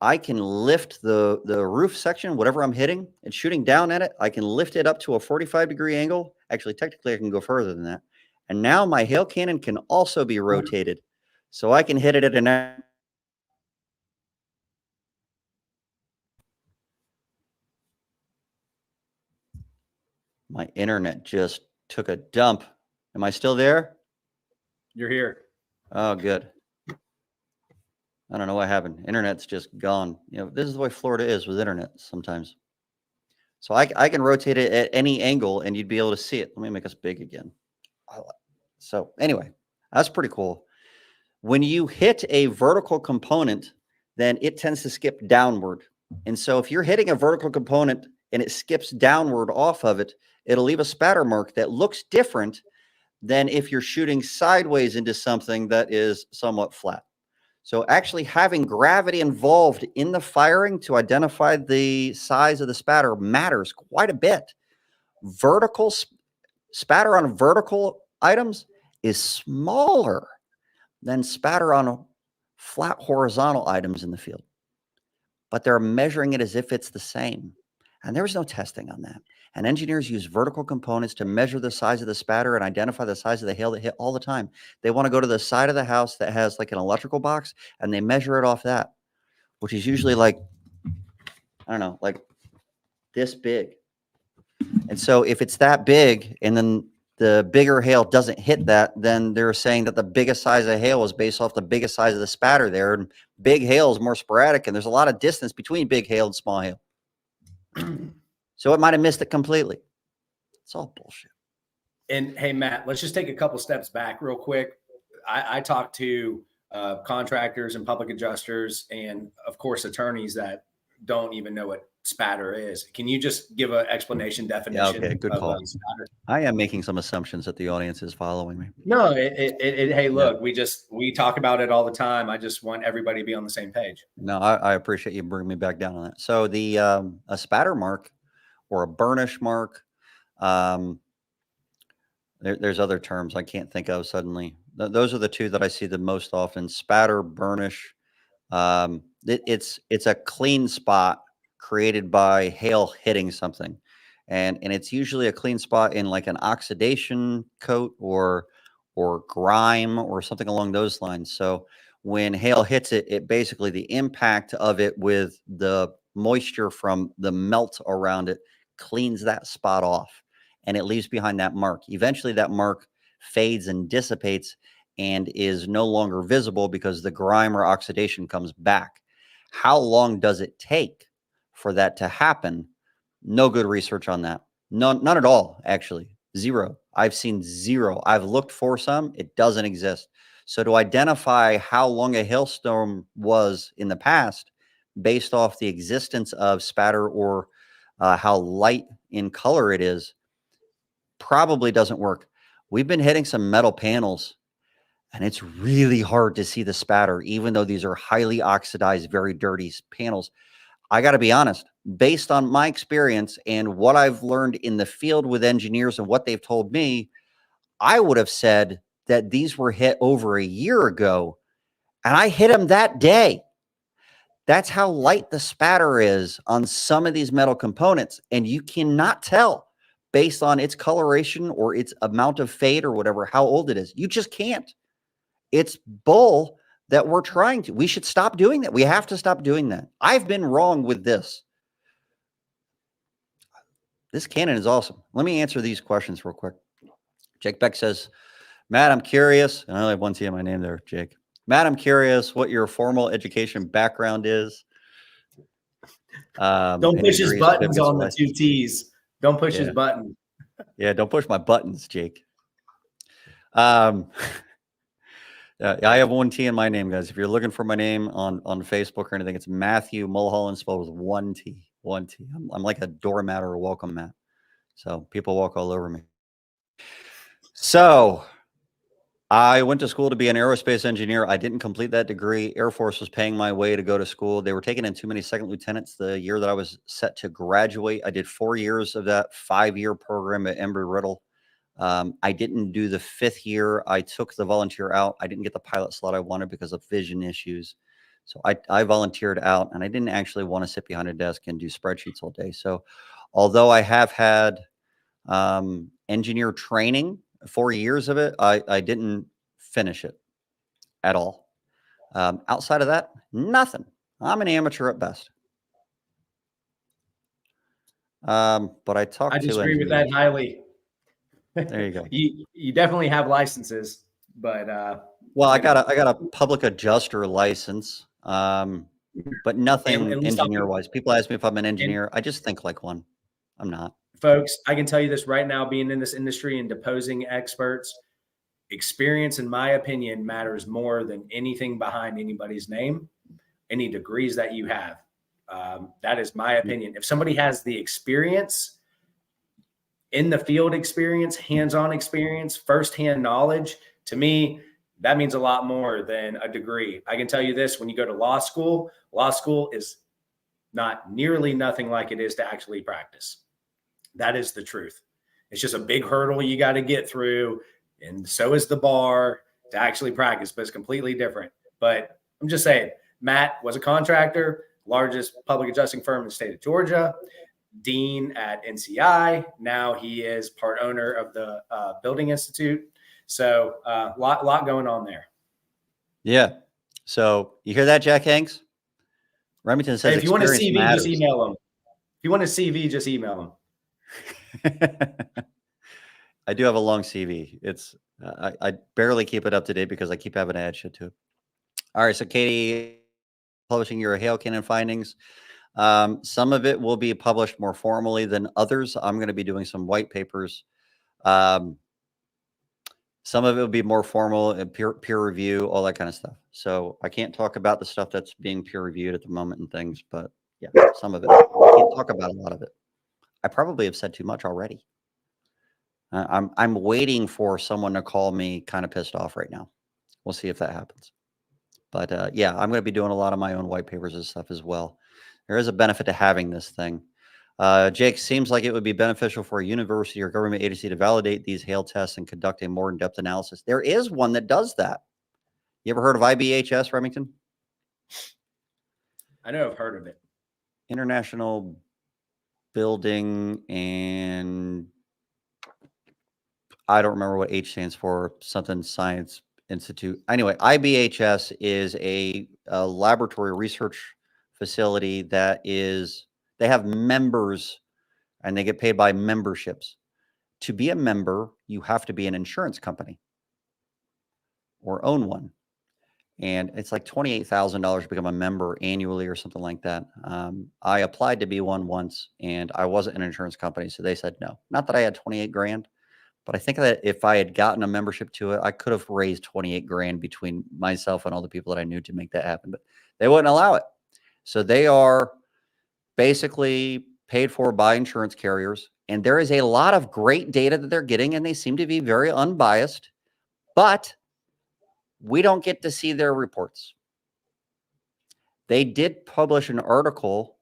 I can lift the roof section, whatever I'm hitting, and shooting down at it. I can lift it up to a 45-degree angle. Actually, technically, I can go further than that. And now my hail cannon can also be rotated. So I can hit it at an... My internet just took a dump. Am I still there?
You're here.
Oh, good. I don't know what happened. Internet's just gone. You know, this is the way Florida is with internet sometimes. So I can rotate it at any angle and you'd be able to see it. Let me make us big again. So anyway, that's pretty cool. When you hit a vertical component, then it tends to skip downward. And so if you're hitting a vertical component and it skips downward off of it, it'll leave a spatter mark that looks different than if you're shooting sideways into something that is somewhat flat. So actually having gravity involved in the firing to identify the size of the spatter matters quite a bit. Vertical spatter on vertical items is smaller than spatter on flat horizontal items in the field. But they're measuring it as if it's the same. And there was no testing on that. And engineers use vertical components to measure the size of the spatter and identify the size of the hail that hit all the time. They want to go to the side of the house that has like an electrical box and they measure it off that, which is usually like, I don't know, like this big. And so if it's that big and then the bigger hail doesn't hit that, then they're saying that the biggest size of hail is based off the biggest size of the spatter there. And big hail is more sporadic and there's a lot of distance between big hail and small hail. So it might have missed it completely. It's all bullshit.
And hey, Matt, let's just take a couple steps back real quick. I talked to contractors and public adjusters and, of course, attorneys that don't even know what spatter is. Can you just give an explanation definition?
Yeah, okay, good call. Spatter? I am making some assumptions that the audience is following me.
No, hey, look, we talk about it all the time. I just want everybody to be on the same page.
No, I appreciate you bringing me back down on that. So the a spatter mark or a burnish mark, there's other terms I can't think of suddenly. Those are the two that I see the most often: spatter, burnish. It's a clean spot created by hail hitting something, and it's usually a clean spot in like an oxidation coat or grime or something along those lines. So when hail hits it, it basically the impact of it with the moisture from the melt around it cleans that spot off and it leaves behind that mark. Eventually that mark fades and dissipates and is no longer visible because the grime or oxidation comes back. How long does it take for that to happen? No good research on that. None at all, actually. Zero. I've seen zero. I've looked for some. It doesn't exist. So to identify how long a hailstorm was in the past based off the existence of spatter or how light in color it is probably doesn't work. We've been hitting some metal panels and it's really hard to see the spatter, even though these are highly oxidized, very dirty panels. I got to be honest, based on my experience and what I've learned in the field with engineers and what they've told me, I would have said that these were hit over a year ago, and I hit them that day. That's how light the spatter is on some of these metal components. And you cannot tell based on its coloration or its amount of fade or whatever, how old it is. You just can't. It's bull that we're trying to. We should stop doing that. We have to stop doing that. I've been wrong with this. This cannon is awesome. Let me answer these questions real quick. Jake Beck says, Matt, I'm curious. And I only have one T in my name there, Jake. Matt, I'm curious what your formal education background is.
Don't push his buttons on the 2 T's. Don't push his button.
Yeah, don't push my buttons, Jake. I have one T in my name, guys. If you're looking for my name on Facebook or anything, it's Matthew Mulholland, spelled with one T. I'm like a doormat or a welcome mat. So people walk all over me. So I went to school to be an aerospace engineer. I didn't complete that degree. Air Force was paying my way to go to school. They were taking in too many second lieutenants the year that I was set to graduate. I did 4 years of that 5-year program at Embry-Riddle. I didn't do the 5th year. I took the volunteer out. I didn't get the pilot slot I wanted because of vision issues. So I volunteered out, and I didn't actually want to sit behind a desk and do spreadsheets all day. So although I have had engineer training, 4 years of it, I didn't finish it at all. Outside of that, nothing. I'm an amateur at best. But I talked to
disagree with that highly.
There you go.
You definitely have licenses, but
well, I got a public adjuster license, but nothing engineer wise. People ask me if I'm an engineer. I just think like one. I'm not.
Folks, I can tell you this right now, being in this industry and deposing experts, experience, in my opinion, matters more than anything behind anybody's name, any degrees that you have. That is my opinion. If somebody has the experience, in the field experience, hands-on experience, firsthand knowledge, to me, that means a lot more than a degree. I can tell you this, when you go to law school is not nearly nothing like it is to actually practice. That is the truth. It's just a big hurdle you got to get through. And so is the bar to actually practice, but it's completely different. But I'm just saying, Matt was a contractor, largest public adjusting firm in the state of Georgia, dean at NCI. Now he is part owner of the Building Institute. So a lot going on there.
Yeah. So you hear that, Jack Hanks? Remington says,
hey, if you want a CV,
matters.
just email him. If you want a CV, just email him.
I do have a long CV. It's I barely keep it up to date because I keep having to add shit to it. All right, so Katie, publishing your hail cannon findings. Some of it will be published more formally than others. I'm going to be doing some white papers. Some of it will be more formal and peer review, all that kind of stuff. So I can't talk about the stuff that's being peer reviewed at the moment and things, but yeah, some of it. I can't talk about a lot of it. I probably have said too much already. I'm waiting for someone to call me kind of pissed off right now. We'll see if that happens. But yeah, I'm going to be doing a lot of my own white papers and stuff as well. There is a benefit to having this thing. Jake, seems like it would be beneficial for a university or government agency to validate these hail tests and conduct a more in-depth analysis. There is one that does that. You ever heard of IBHS, Remington?
I know I've heard of it.
International Building and I don't remember what H stands for, something Science Institute. Anyway, IBHS is a laboratory research facility that is, they have members and they get paid by memberships. To be a member, you have to be an insurance company or own one. And it's like $28,000 to become a member annually or something like that. I applied to be one once and I wasn't an insurance company. So they said no. Not that I had 28 grand, but I think that if I had gotten a membership to it, I could have raised 28 grand between myself and all the people that I knew to make that happen. But they wouldn't allow it. So they are basically paid for by insurance carriers. And there is a lot of great data that they're getting, and they seem to be very unbiased. But we don't get to see their reports. They did publish an article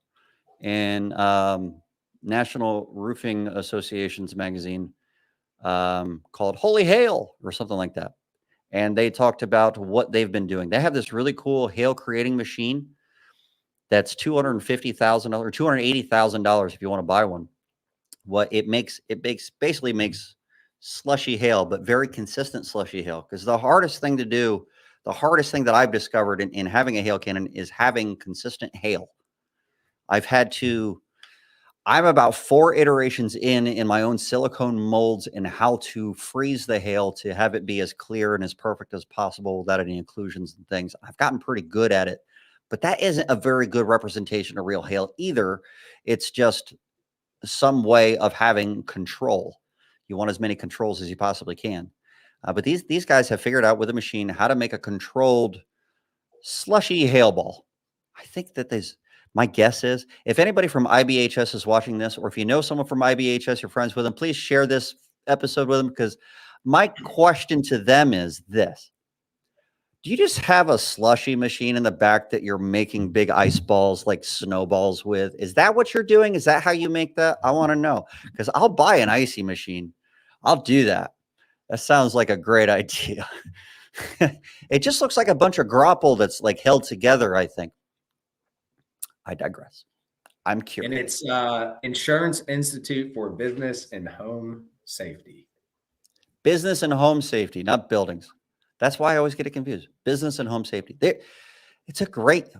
in National Roofing Association's magazine called Holy Hail or something like that. And they talked about what they've been doing. They have this really cool hail creating machine that's $250,000 or $280,000 if you want to buy one. What it makes basically makes slushy hail, but very consistent slushy hail. Because the hardest thing to do, the hardest thing that I've discovered in having a hail cannon is having consistent hail. I'm about 4 iterations in my own silicone molds and how to freeze the hail to have it be as clear and as perfect as possible without any inclusions and things. I've gotten pretty good at it, but that isn't a very good representation of real hail either. It's just some way of having control. You want as many controls as you possibly can. But these guys have figured out with a machine how to make a controlled slushy hail ball. I think that my guess is if anybody from IBHS is watching this, or if you know someone from IBHS, you're friends with them, please share this episode with them, because my question to them is this. Do you just have a slushy machine in the back that you're making big ice balls like snowballs with? Is that what you're doing? Is that how you make that? I want to know, because I'll buy an icy machine. I'll do that. That sounds like a great idea. It just looks like a bunch of grapple that's like held together, I think. I digress. I'm curious.
And it's Insurance Institute for Business and Home Safety.
Business and home safety, not buildings. That's why I always get it confused. Business and home safety. It's a great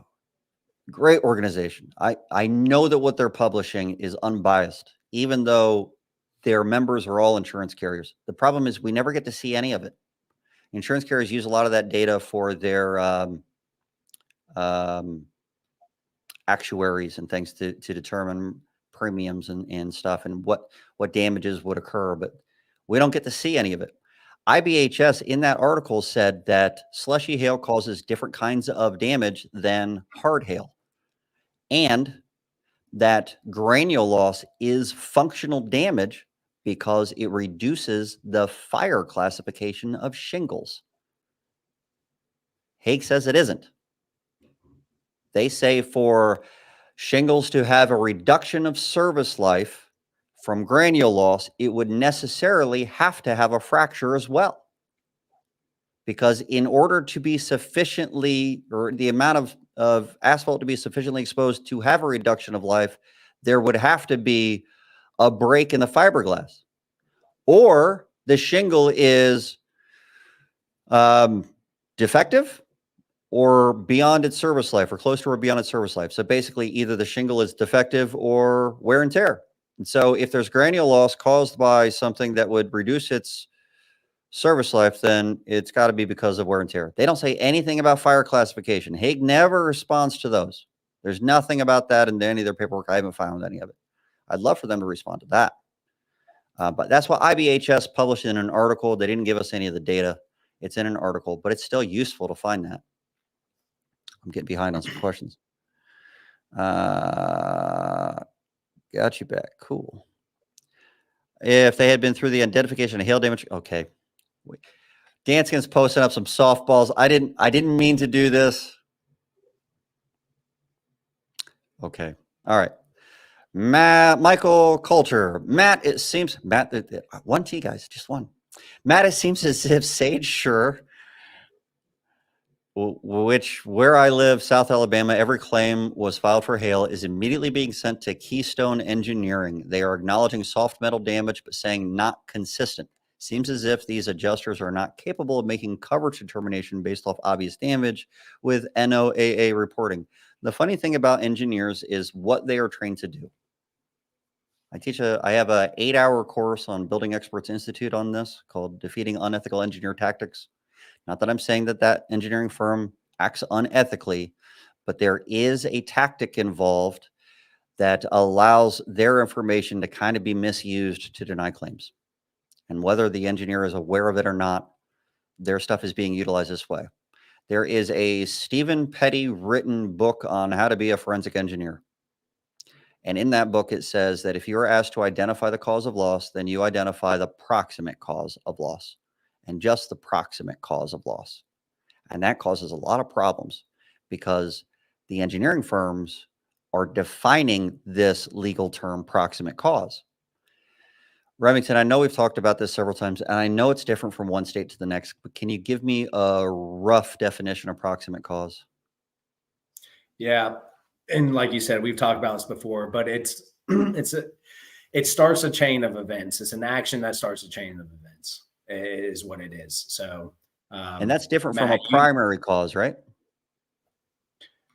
organization. I know that what they're publishing is unbiased, even though their members are all insurance carriers. The problem is we never get to see any of it. Insurance carriers use a lot of that data for their actuaries and things to determine premiums and stuff and what damages would occur, but we don't get to see any of it. IBHS in that article said that slushy hail causes different kinds of damage than hard hail, and that granule loss is functional damage because it reduces the fire classification of shingles. Haig says it isn't. They say for shingles to have a reduction of service life from granule loss, it would necessarily have to have a fracture as well. Because in order to be sufficiently, or the amount of asphalt to be sufficiently exposed to have a reduction of life, there would have to be a break in the fiberglass. Or the shingle is defective or beyond its service life, or close to or beyond its service life. So basically either the shingle is defective or wear and tear. And so if there's granule loss caused by something that would reduce its service life, then it's got to be because of wear and tear. They don't say anything about fire classification. Haig never responds to those. There's nothing about that in any of their paperwork. I haven't found any of it. I'd love for them to respond to that. But that's what IBHS published in an article. They didn't give us any of the data. It's in an article, but it's still useful to find that. I'm getting behind on some questions. Got you back. Cool. If they had been through the identification of hail damage. Okay. Danskin's posting up some softballs. I didn't mean to do this. Okay. All right. Michael Coulter. Matt, it seems, one T, guys, just one. Matt, it seems as if Sage Sure, where I live, South Alabama, every claim was filed for hail is immediately being sent to Keystone Engineering. They are acknowledging soft metal damage, but saying not consistent. Seems as if these adjusters are not capable of making coverage determination based off obvious damage with NOAA reporting. The funny thing about engineers is what they are trained to do. I have a 8-hour course on Building Experts Institute on this called Defeating Unethical Engineer Tactics. Not that I'm saying that engineering firm acts unethically, but there is a tactic involved that allows their information to kind of be misused to deny claims. And whether the engineer is aware of it or not, their stuff is being utilized this way. There is a Stephen Petty written book on how to be a forensic engineer. And in that book, it says that if you are asked to identify the cause of loss, then you identify the proximate cause of loss, and just the proximate cause of loss. And that causes a lot of problems because the engineering firms are defining this legal term proximate cause. Remington, I know we've talked about this several times, and I know it's different from one state to the next, but can you give me a rough definition of proximate cause?
Yeah. And like you said, we've talked about this before, but it starts a chain of events. It's an action that starts a chain of events is what it is. So,
And that's different
Matt,
from a primary cause, right?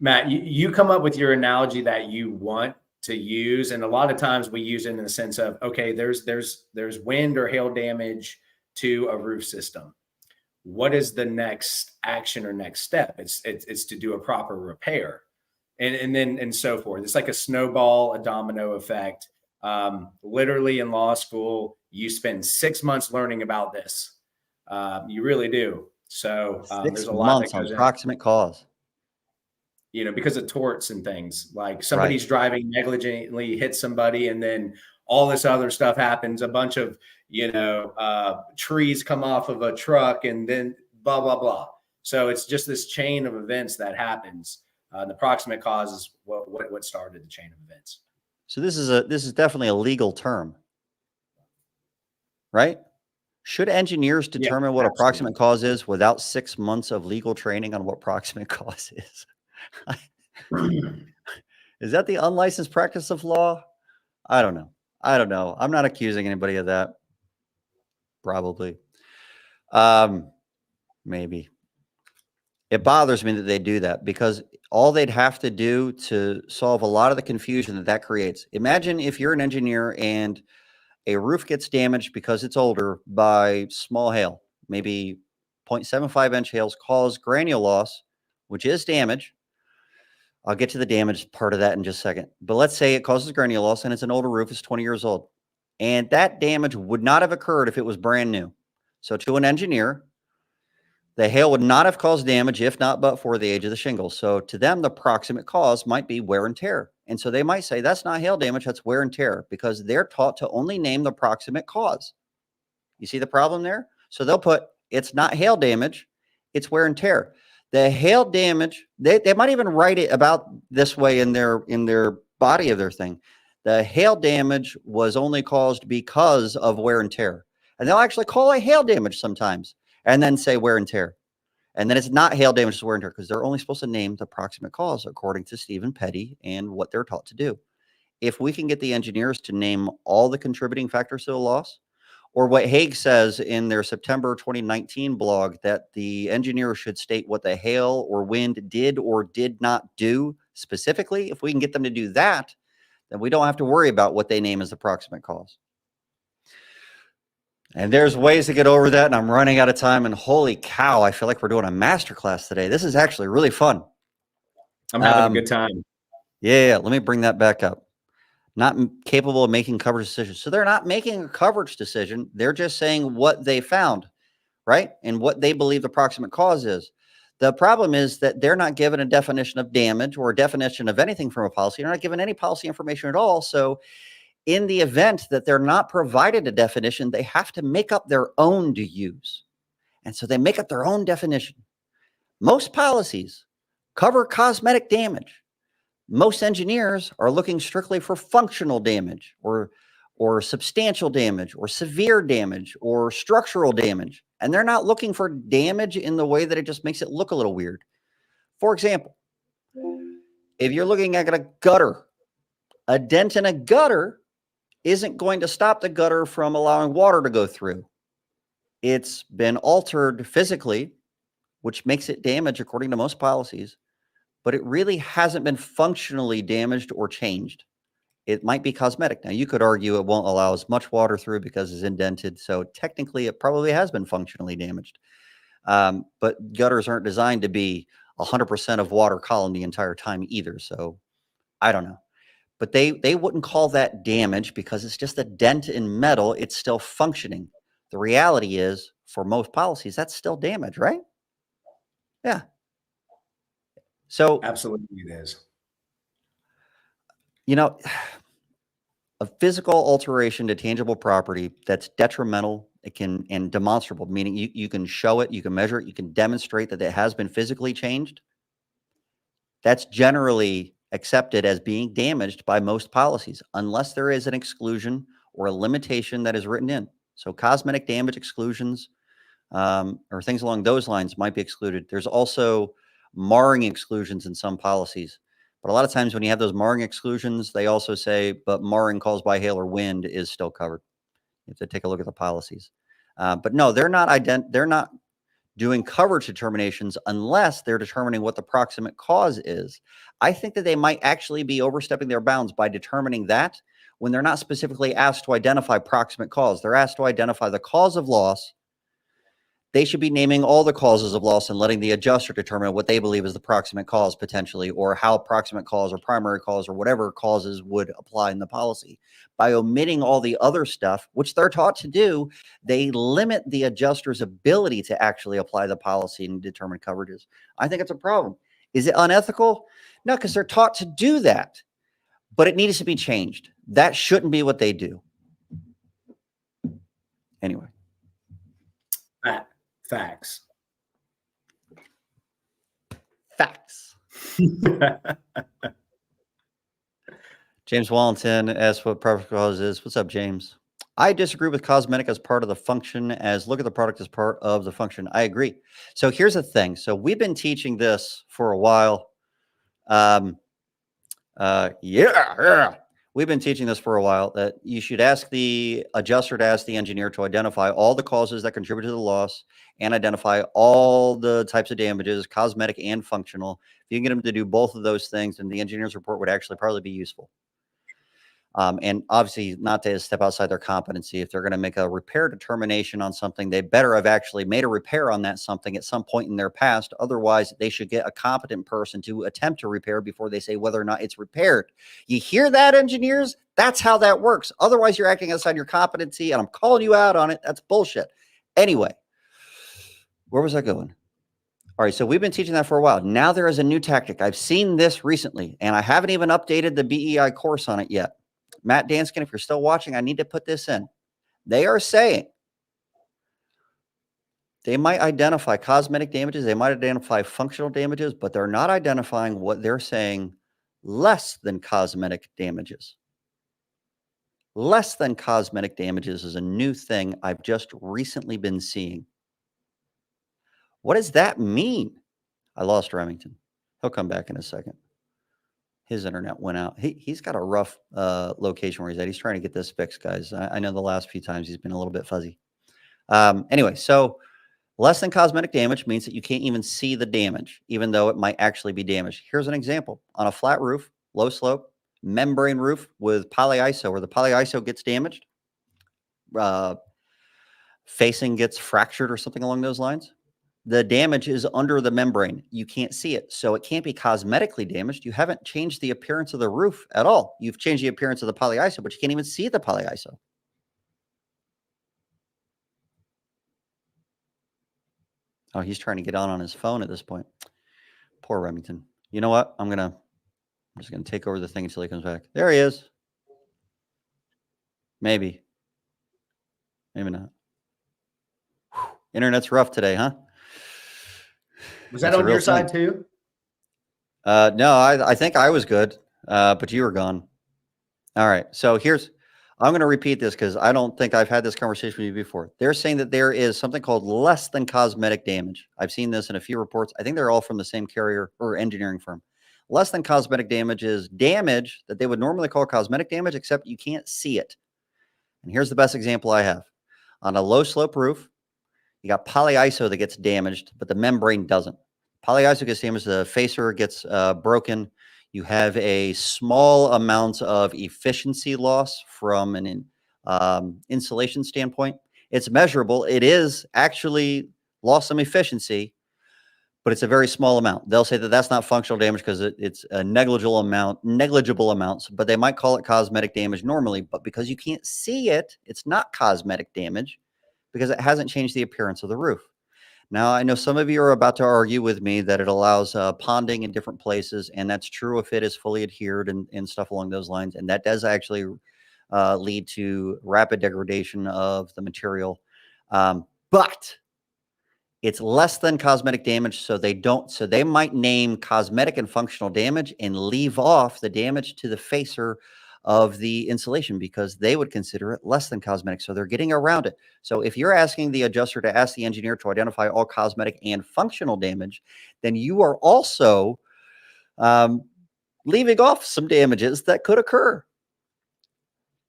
Matt, you come up with your analogy that you want to use. And a lot of times we use it in the sense of, okay, there's wind or hail damage to a roof system. What is the next action or next step? It's to do a proper repair. And so forth. It's like a snowball, a domino effect. Literally in law school, you spend 6 months learning about this. You really do. So there's a lot that goes
on proximate cause.
You know, because of torts and things, like somebody's driving negligently, hits somebody, and then all this other stuff happens. A bunch of, trees come off of a truck, and then blah, blah, blah. So it's just this chain of events that happens. The proximate cause is what started the chain of events.
So this is definitely a legal term, right? Should engineers determine what a proximate cause is without 6 months of legal training on what proximate cause is? Is that the unlicensed practice of law? I don't know. I'm not accusing anybody of that. Probably. Maybe. It bothers me that they do that, because all they'd have to do to solve a lot of the confusion that creates. Imagine if you're an engineer and a roof gets damaged because it's older by small hail, maybe 0.75 inch hails cause granule loss, which is damage. I'll get to the damage part of that in just a second. But let's say it causes granule loss and it's an older roof, it's 20 years old. And that damage would not have occurred if it was brand new. So to an engineer, the hail would not have caused damage if not but for the age of the shingles. So to them, the proximate cause might be wear and tear. And so they might say that's not hail damage, that's wear and tear, because they're taught to only name the proximate cause. You see the problem there? So they'll put, it's not hail damage, it's wear and tear. The hail damage, they might even write it about this way in their body of their thing. The hail damage was only caused because of wear and tear. And they'll actually call it hail damage sometimes and then say wear and tear. And then it's not hail damage, it's wear and tear, because they're only supposed to name the proximate cause according to Stephen Petty and what they're taught to do. If we can get the engineers to name all the contributing factors to the loss, or what Hague says in their September 2019 blog, that the engineer should state what the hail or wind did or did not do specifically. If we can get them to do that, then we don't have to worry about what they name as the proximate cause. And there's ways to get over that, and I'm running out of time, and holy cow, I feel like we're doing a masterclass today. This is actually really fun.
I'm having a good time.
Yeah, let me bring that back up. Not capable of making coverage decisions. So they're not making a coverage decision. They're just saying what they found, right? And what they believe the proximate cause is. The problem is that they're not given a definition of damage or a definition of anything from a policy. They're not given any policy information at all. So in the event that they're not provided a definition, they have to make up their own to use. And so they make up their own definition. Most policies cover cosmetic damage. Most engineers are looking strictly for functional damage or substantial damage or severe damage or structural damage. And they're not looking for damage in the way that it just makes it look a little weird. For example, if you're looking at a gutter, a dent in a gutter isn't going to stop the gutter from allowing water to go through. It's been altered physically, which makes it damage according to most policies, but it really hasn't been functionally damaged or changed. It might be cosmetic. Now, you could argue it won't allow as much water through because it's indented. So technically, it probably has been functionally damaged. But gutters aren't designed to be 100% of water column the entire time either. So I don't know. But they wouldn't call that damage because it's just a dent in metal. It's still functioning. The reality is, for most policies, that's still damage, right? Yeah. So
absolutely it is.
You know, a physical alteration to tangible property that's detrimental, and demonstrable, meaning you can show it, you can measure it, you can demonstrate that it has been physically changed. That's generally accepted as being damaged by most policies, unless there is an exclusion or a limitation that is written in. So cosmetic damage exclusions or things along those lines might be excluded. There's also marring exclusions in some policies. But a lot of times when you have those marring exclusions, they also say, but marring caused by hail or wind is still covered. You have to take a look at the policies. But no, they're not doing coverage determinations unless they're determining what the proximate cause is. I think that they might actually be overstepping their bounds by determining that when they're not specifically asked to identify proximate cause. They're asked to identify the cause of loss. They should be naming all the causes of loss and letting the adjuster determine what they believe is the proximate cause potentially, or how proximate cause or primary cause or whatever causes would apply in the policy. By omitting all the other stuff, which they're taught to do, they limit the adjuster's ability to actually apply the policy and determine coverages. I think it's a problem. Is it unethical? No, because they're taught to do that, but it needs to be changed. That shouldn't be what they do. Anyway.
Facts.
James Wallington asks what proximate cause is. What's up, James? I disagree with cosmetic as part of the function, as look at the product as part of the function. I agree. So here's the thing. So we've been teaching this for a while. We've been teaching this for a while, that you should ask the adjuster to ask the engineer to identify all the causes that contribute to the loss and identify all the types of damages, cosmetic and functional. If you can get them to do both of those things, then the engineer's report would actually probably be useful. And obviously not to step outside their competency. If they're going to make a repair determination on something, they better have actually made a repair on that something at some point in their past. Otherwise, they should get a competent person to attempt to repair before they say whether or not it's repaired. You hear that, engineers? That's how that works. Otherwise, you're acting outside your competency, and I'm calling you out on it. That's bullshit. Anyway, where was I going? All right, so we've been teaching that for a while. Now there is a new tactic. I've seen this recently, and I haven't even updated the BEI course on it yet. Matt Danskin, if you're still watching, I need to put this in. They are saying they might identify cosmetic damages, they might identify functional damages, but they're not identifying what they're saying less than cosmetic damages. Less than cosmetic damages is a new thing I've just recently been seeing. What does that mean? I lost Remington. He'll come back in a second. His internet went out. He's got a rough location where he's at. He's trying to get this fixed, guys. I know the last few times he's been a little bit fuzzy. Anyway, so less than cosmetic damage means that you can't even see the damage, even though it might actually be damaged. Here's an example. On a flat roof, low slope, membrane roof with polyiso, where the polyiso gets damaged, facing gets fractured or something along those lines. The damage is under the membrane. You can't see it. So it can't be cosmetically damaged. You haven't changed the appearance of the roof at all. You've changed the appearance of the polyiso, but you can't even see the polyiso. Oh, he's trying to get on his phone at this point. Poor Remington. You know what? I'm just going to take over the thing until he comes back. There he is. Maybe. Maybe not. Whew. Internet's rough today, huh?
Was that on your side too?
No, I think I was good, but you were gone. All right. So I'm going to repeat this because I don't think I've had this conversation with you before. They're saying that there is something called less than cosmetic damage. I've seen this in a few reports. I think they're all from the same carrier or engineering firm. Less than cosmetic damage is damage that they would normally call cosmetic damage, except you can't see it. And here's the best example I have. On a low slope roof, you got polyiso that gets damaged, but the membrane doesn't. Polyiso gets damaged, the facer gets broken. You have a small amount of efficiency loss from an insulation standpoint. It's measurable. it is actually lost some efficiency, but it's a very small amount. They'll say that that's not functional damage because it's a negligible amounts, but they might call it cosmetic damage normally. But because you can't see it, it's not cosmetic damage because it hasn't changed the appearance of the roof. Now, I know some of you are about to argue with me that it allows ponding in different places, and that's true if it is fully adhered and stuff along those lines. And that does actually lead to rapid degradation of the material. But It's less than cosmetic damage, so they might name cosmetic and functional damage and leave off the damage to the facer of the insulation because they would consider it less than cosmetic. So they're getting around it. So if you're asking the adjuster to ask the engineer to identify all cosmetic and functional damage, then you are also leaving off some damages that could occur.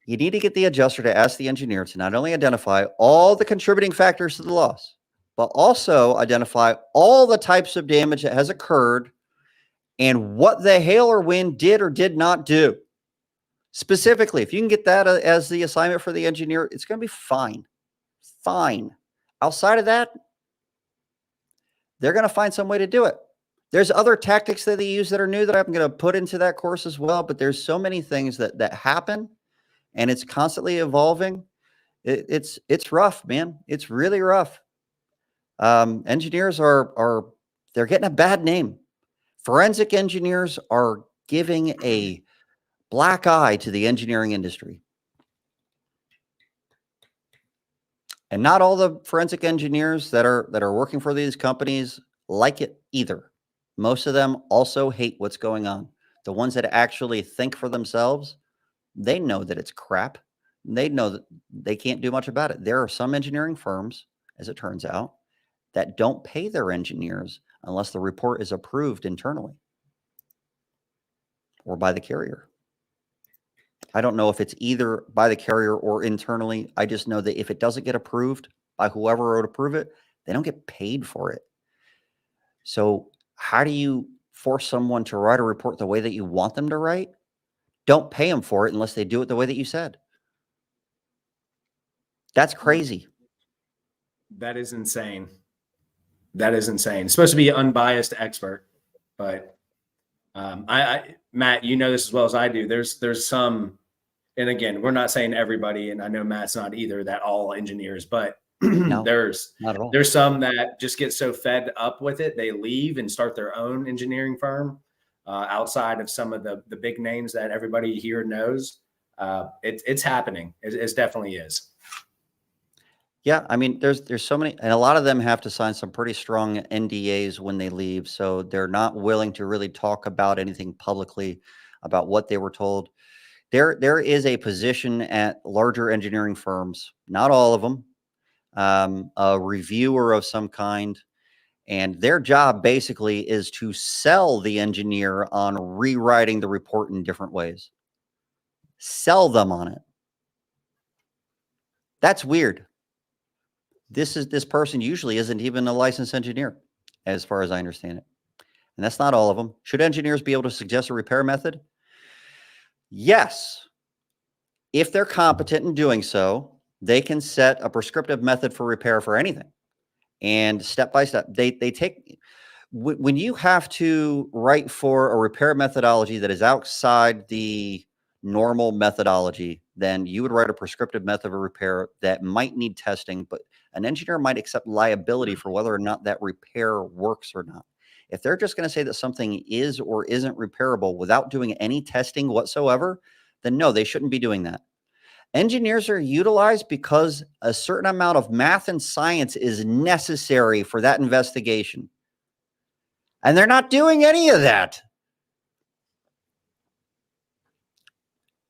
You need to get the adjuster to ask the engineer to not only identify all the contributing factors to the loss, but also identify all the types of damage that has occurred and what the hail or wind did or did not do. Specifically, if you can get that as the assignment for the engineer, it's going to be fine. Fine. Outside of that, they're going to find some way to do it. There's other tactics that they use that are new that I'm going to put into that course as well, but there's so many things that happen, and it's constantly evolving. It's rough, man. It's really rough. Engineers they're getting a bad name. Forensic engineers are giving a black eye to the engineering industry. And not all the forensic engineers that are working for these companies like it either. Most of them also hate what's going on. The ones that actually think for themselves, they know that it's crap. They know that they can't do much about it. There are some engineering firms, as it turns out, that don't pay their engineers unless the report is approved internally or by the carrier. I don't know if it's either by the carrier or internally. I just know that if it doesn't get approved by whoever would approve it, they don't get paid for it. So how do you force someone to write a report the way that you want them to write? Don't pay them for it unless they do it the way that you said. That's crazy.
That is insane. That is insane. It's supposed to be an unbiased expert, but Matt, you know this as well as I do. There's some, and again, we're not saying everybody, and I know Matt's not either, that all engineers, but
No,
there's
not at all.
There's some that just get so fed up with it, they leave and start their own engineering firm outside of some of the big names that everybody here knows. It's happening. It definitely is.
Yeah, I mean, there's so many, and a lot of them have to sign some pretty strong NDAs when they leave, so they're not willing to really talk about anything publicly about what they were told. There is a position at larger engineering firms, not all of them, a reviewer of some kind, and their job basically is to sell the engineer on rewriting the report in different ways. Sell them on it. That's weird. This person usually isn't even a licensed engineer, as far as I understand it. And that's not all of them. Should engineers be able to suggest a repair method? Yes. If they're competent in doing so, they can set a prescriptive method for repair for anything. And step by step, they take, when you have to write for a repair methodology that is outside the normal methodology, then you would write a prescriptive method of repair that might need testing, but an engineer might accept liability for whether or not that repair works or not. If they're just going to say that something is or isn't repairable without doing any testing whatsoever, then no, they shouldn't be doing that. Engineers are utilized because a certain amount of math and science is necessary for that investigation. And they're not doing any of that.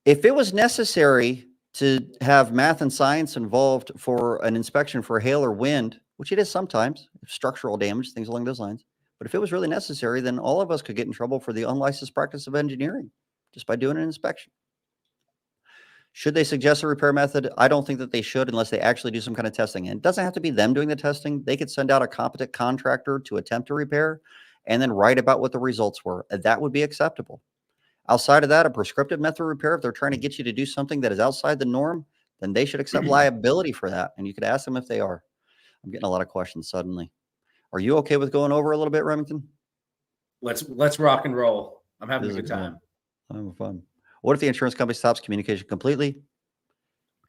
If it was necessary to have math and science involved for an inspection for hail or wind, which it is sometimes, structural damage, things along those lines. But if it was really necessary, then all of us could get in trouble for the unlicensed practice of engineering just by doing an inspection. Should they suggest a repair method? I don't think that they should unless they actually do some kind of testing. And it doesn't have to be them doing the testing. They could send out a competent contractor to attempt to repair and then write about what the results were. That would be acceptable. Outside of that, a prescriptive method of repair, if they're trying to get you to do something that is outside the norm, then they should accept liability for that. And you could ask them if they are. I'm getting a lot of questions suddenly. Are you okay with going over a little bit, Remington?
Let's rock and roll. I'm having a good time.
I'm having fun. What if the insurance company stops communication completely?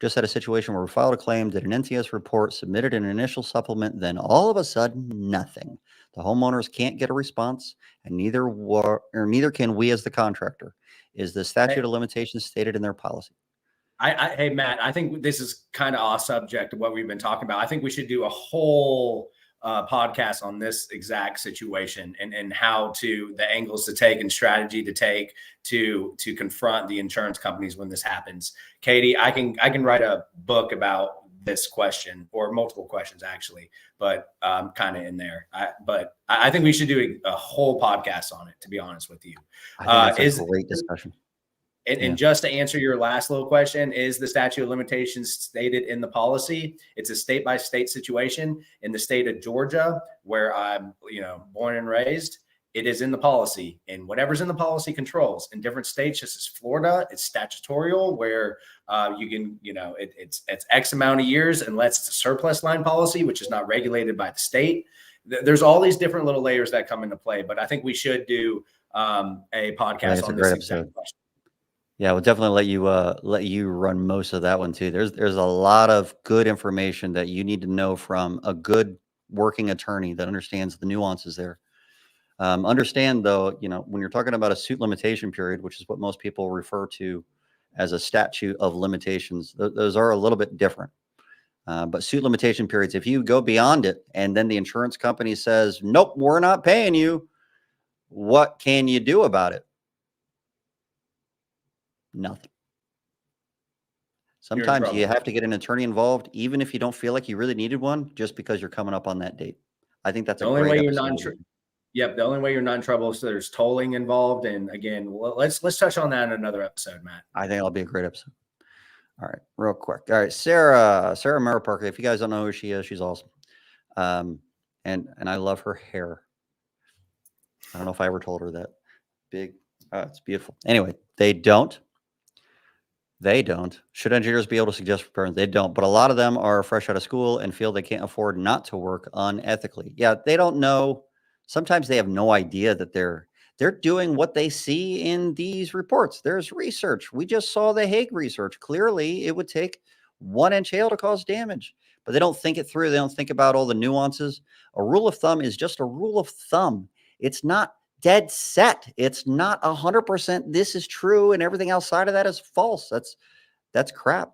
Just had a situation where we filed a claim, did an NTS report, submitted an initial supplement, then all of a sudden, nothing. The homeowners can't get a response, and neither can we as the contractor. Is the statute of limitations stated in their policy?
Hey, Matt, I think this is kind of off subject of what we've been talking about. I think we should do a whole podcast on this exact situation and how the angles to take and strategy to take to confront the insurance companies when this happens. Katie, I can write a book about this question, or multiple questions actually, but kind of in there. But I think we should do a whole podcast on it, to be honest with you.
I think it's a great discussion.
And just to answer your last little question, is the statute of limitations stated in the policy? It's a state by state situation. In the state of Georgia, where I'm, born and raised, it is in the policy, and whatever's in the policy controls. In different states, just as Florida, it's statutorial, where you can, it's X amount of years, unless it's a surplus line policy, which is not regulated by the state. There's all these different little layers that come into play, but I think we should do a podcast on this exact question.
Yeah, we'll definitely let you run most of that one too. There's a lot of good information that you need to know from a good working attorney that understands the nuances there. Understand though, when you're talking about a suit limitation period, which is what most people refer to as a statute of limitations, those are a little bit different. But suit limitation periods, if you go beyond it and then the insurance company says, nope, we're not paying you, what can you do about it? Nothing. Sometimes you have to get an attorney involved, even if you don't feel like you really needed one, just because you're coming up on that date. I think that's
the only way you're not. Yep, the only way you're not in trouble is there's tolling involved. And again, let's touch on that in another episode, Matt.
I think it'll be a great episode. All right, real quick. All right, Sarah Mara Parker. If you guys don't know who she is, she's awesome. And I love her hair. I don't know if I ever told her that. It's beautiful. Anyway, they don't. Should engineers be able to suggest repairs? They don't. But a lot of them are fresh out of school and feel they can't afford not to work unethically. Yeah, they don't know. Sometimes they have no idea that they're doing what they see in these reports. There's research. We just saw the Hague research. Clearly, it would take 1 inch hail to cause damage. But they don't think it through. They don't think about all the nuances. A rule of thumb is just a rule of thumb. It's not dead set. It's not 100% this is true and everything outside of that is false. That's crap.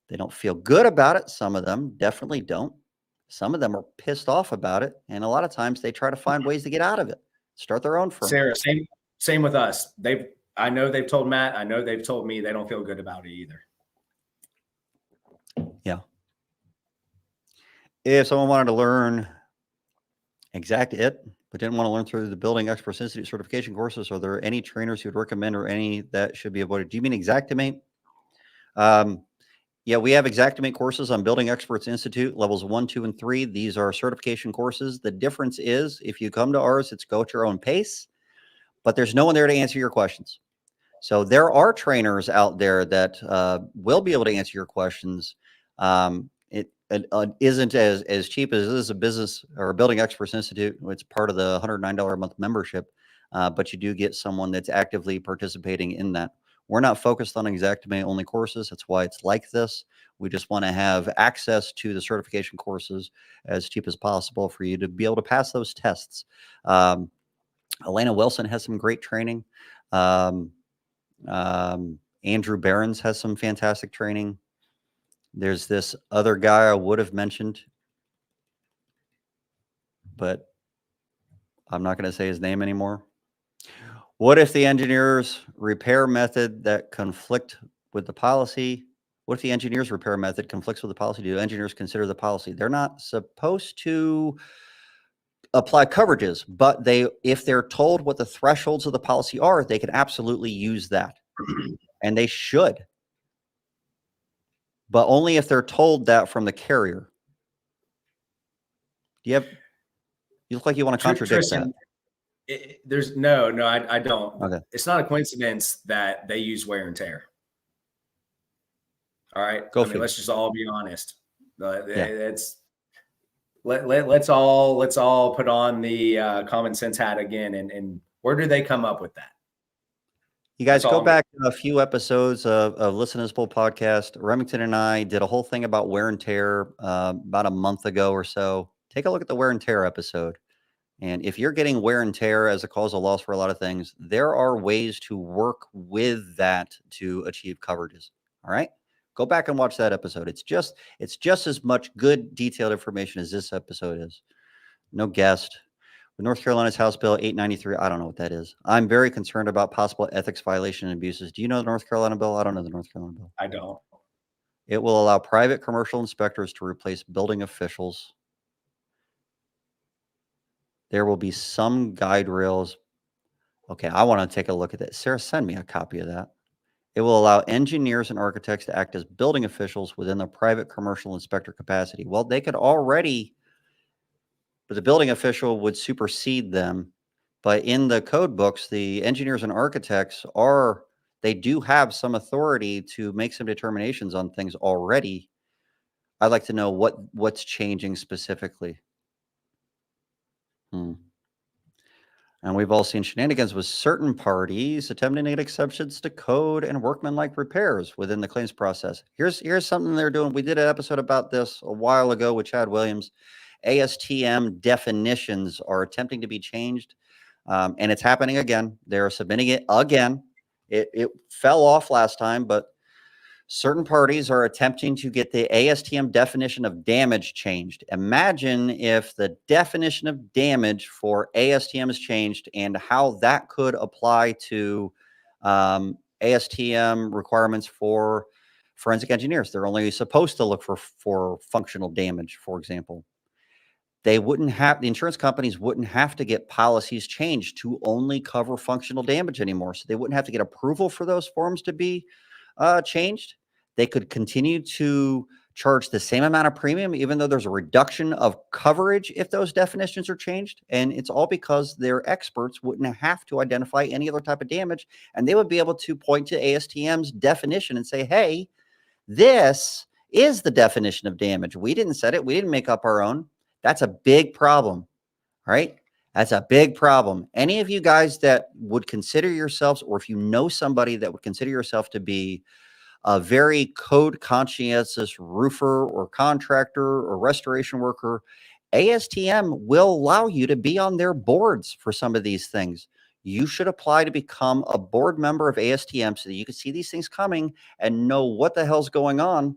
They don't feel good about it. Some of them definitely don't. Some of them are pissed off about it, and a lot of times they try to find ways to get out of it, start their own firm.
Sarah, same with us. I know they've told Matt, I know they've told me they don't feel good about it either.
Yeah. If someone wanted to learn ExactIt, but didn't want to learn through the Building Experts Institute certification courses, are there any trainers you would recommend or any that should be avoided? Do you mean Xactimate? Yeah, we have Xactimate courses on Building Experts Institute, levels 1, 2, and 3. These are certification courses. The difference is if you come to ours, it's go at your own pace, but there's no one there to answer your questions. So there are trainers out there that will be able to answer your questions. It isn't as cheap as it is a business or a Building Experts Institute. It's part of the $109 a month membership, but you do get someone that's actively participating in that. We're not focused on Xactimate only courses. That's why it's like this. We just want to have access to the certification courses as cheap as possible for you to be able to pass those tests. Elena Wilson has some great training. Andrew Behrens has some fantastic training. There's this other guy I would have mentioned, but I'm not going to say his name anymore. What if the engineer's repair method that conflict with the policy? What if the engineer's repair method conflicts with the policy? Do engineers consider the policy? They're not supposed to apply coverages, but if they're told what the thresholds of the policy are, they can absolutely use that. And they should. But only if they're told that from the carrier. You look like you want to contradict
Tristan, that. No, I don't.
Okay.
It's not a coincidence that they use wear and tear. All right. Let's just all be honest. Let's all put on the common sense hat again. And where do they come up with that?
You guys go back to a few episodes of Listen to This Bull podcast. Remington and I did a whole thing about wear and tear about a month ago or so. Take a look at the wear and tear episode. And if you're getting wear and tear as a cause of loss for a lot of things, there are ways to work with that to achieve coverages. All right. Go back and watch that episode. It's just as much good detailed information as this episode is. No guest. North Carolina's House Bill 893. I don't know what that is. I'm very concerned about possible ethics violation and abuses. Do you know the North Carolina bill? I don't know the North Carolina bill.
I don't.
It will allow private commercial inspectors to replace building officials. There will be some guide rails. Okay, I want to take a look at that. Sarah, send me a copy of that. It will allow engineers and architects to act as building officials within the private commercial inspector capacity. Well, they could already, but the building official would supersede them. But in the code books, the engineers and architects they do have some authority to make some determinations on things already. I'd like to know what's changing specifically. And we've all seen shenanigans with certain parties attempting to get exceptions to code and workmanlike repairs within the claims process. Here's something they're doing. We did an episode about this a while ago with Chad Williams. ASTM definitions are attempting to be changed, and it's happening again. They're submitting it again. It fell off last time, but certain parties are attempting to get the ASTM definition of damage changed. Imagine if the definition of damage for ASTM is changed and how that could apply to ASTM requirements for forensic engineers. They're only supposed to look for functional damage, for example. The insurance companies wouldn't have to get policies changed to only cover functional damage anymore. So they wouldn't have to get approval for those forms to be changed. They could continue to charge the same amount of premium, even though there's a reduction of coverage if those definitions are changed. And it's all because their experts wouldn't have to identify any other type of damage. And they would be able to point to ASTM's definition and say, hey, this is the definition of damage. We didn't set it. We didn't make up our own. That's a big problem, right? That's a big problem. Any of you guys that would consider yourselves, or if you know somebody that would consider yourself to be a very code conscientious roofer or contractor or restoration worker, ASTM will allow you to be on their boards for some of these things. You should apply to become a board member of ASTM so that you can see these things coming and know what the hell's going on,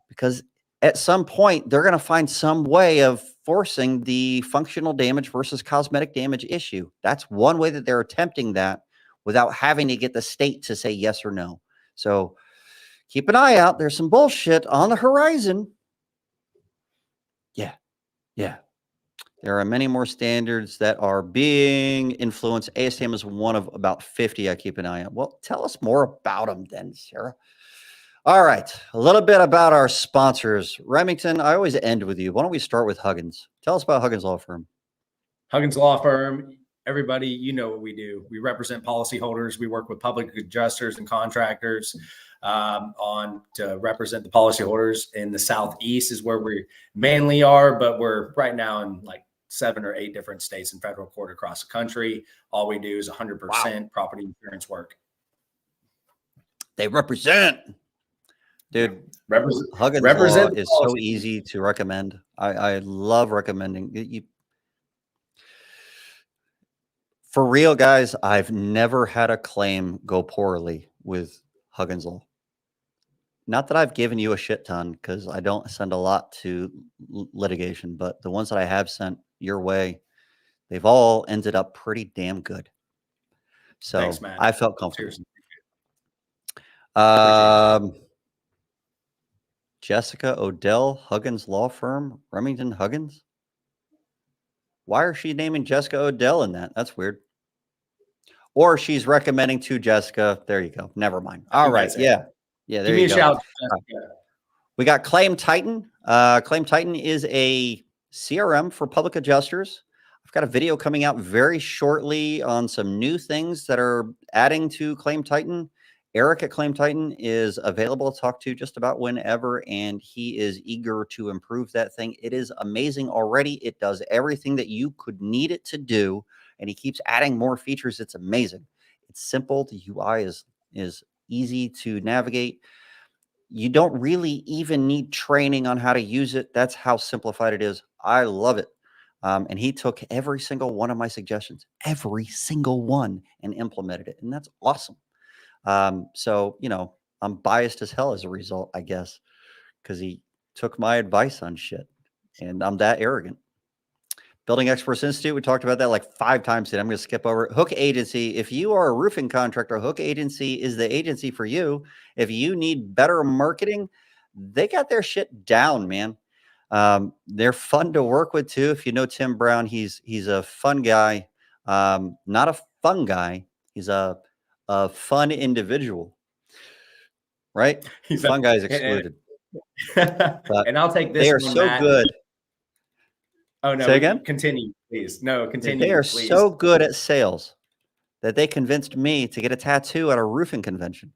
because at some point they're going to find some way of forcing the functional damage versus cosmetic damage issue. That's one way that they're attempting that without having to get the state to say yes or no. So keep an eye out. There's some bullshit on the horizon. Yeah. There are many more standards that are being influenced. ASTM is one of about 50 I keep an eye on. Well, tell us more about them then, Sarah. All right. A little bit about our sponsors. Remington, I always end with you. Why don't we start with Huggins? Tell us about Huggins Law Firm.
Huggins Law Firm. Everybody, you know what we do. We represent policyholders. We work with public adjusters and contractors to represent the policyholders in the Southeast is where we mainly are, but we're right now in like 7 or 8 different states and federal court across the country. All we do is 100% property insurance work.
They represent. Dude, Huggins Law is so easy to recommend. I love recommending you. For real, guys, I've never had a claim go poorly with Huggins Law. Not that I've given you a shit ton, because I don't send a lot to litigation, but the ones that I have sent your way, they've all ended up pretty damn good. So thanks, man. I felt comfortable. Jessica Odell, Huggins Law Firm, Remington Huggins. Why is she naming Jessica Odell in that? That's weird. Or she's recommending to Jessica. There you go. Never mind. All right. Yeah. Yeah. There you go. Give me a shout. We got Claim Titan. Claim Titan is a CRM for public adjusters. I've got a video coming out very shortly on some new things that are adding to Claim Titan. Eric at Claim Titan is available to talk to just about whenever, and he is eager to improve that thing. It is amazing already. It does everything that you could need it to do, and he keeps adding more features. It's amazing. It's simple. The UI is easy to navigate. You don't really even need training on how to use it. That's how simplified it is. I love it. And he took every single one of my suggestions, every single one, and implemented it. And that's awesome. So, you know, I'm biased as hell as a result, I guess, because he took my advice on shit, and I'm that arrogant. Building Experts Institute, we talked about that like 5 times today. I'm going to skip over it. Hook Agency. If you are a roofing contractor, Hook Agency is the agency for you. If you need better marketing, they got their shit down, man. They're fun to work with too. If you know Tim Brown, he's a fun guy. Not a fun guy. He's a fun individual, right?
He's
Fun guys excluded.
And I'll take this.
They are
one,
so
Matt.
good.
Oh no!
Say again?
Continue, please. No, continue.
They are
please.
so good at sales that they convinced me to get a tattoo at a roofing convention.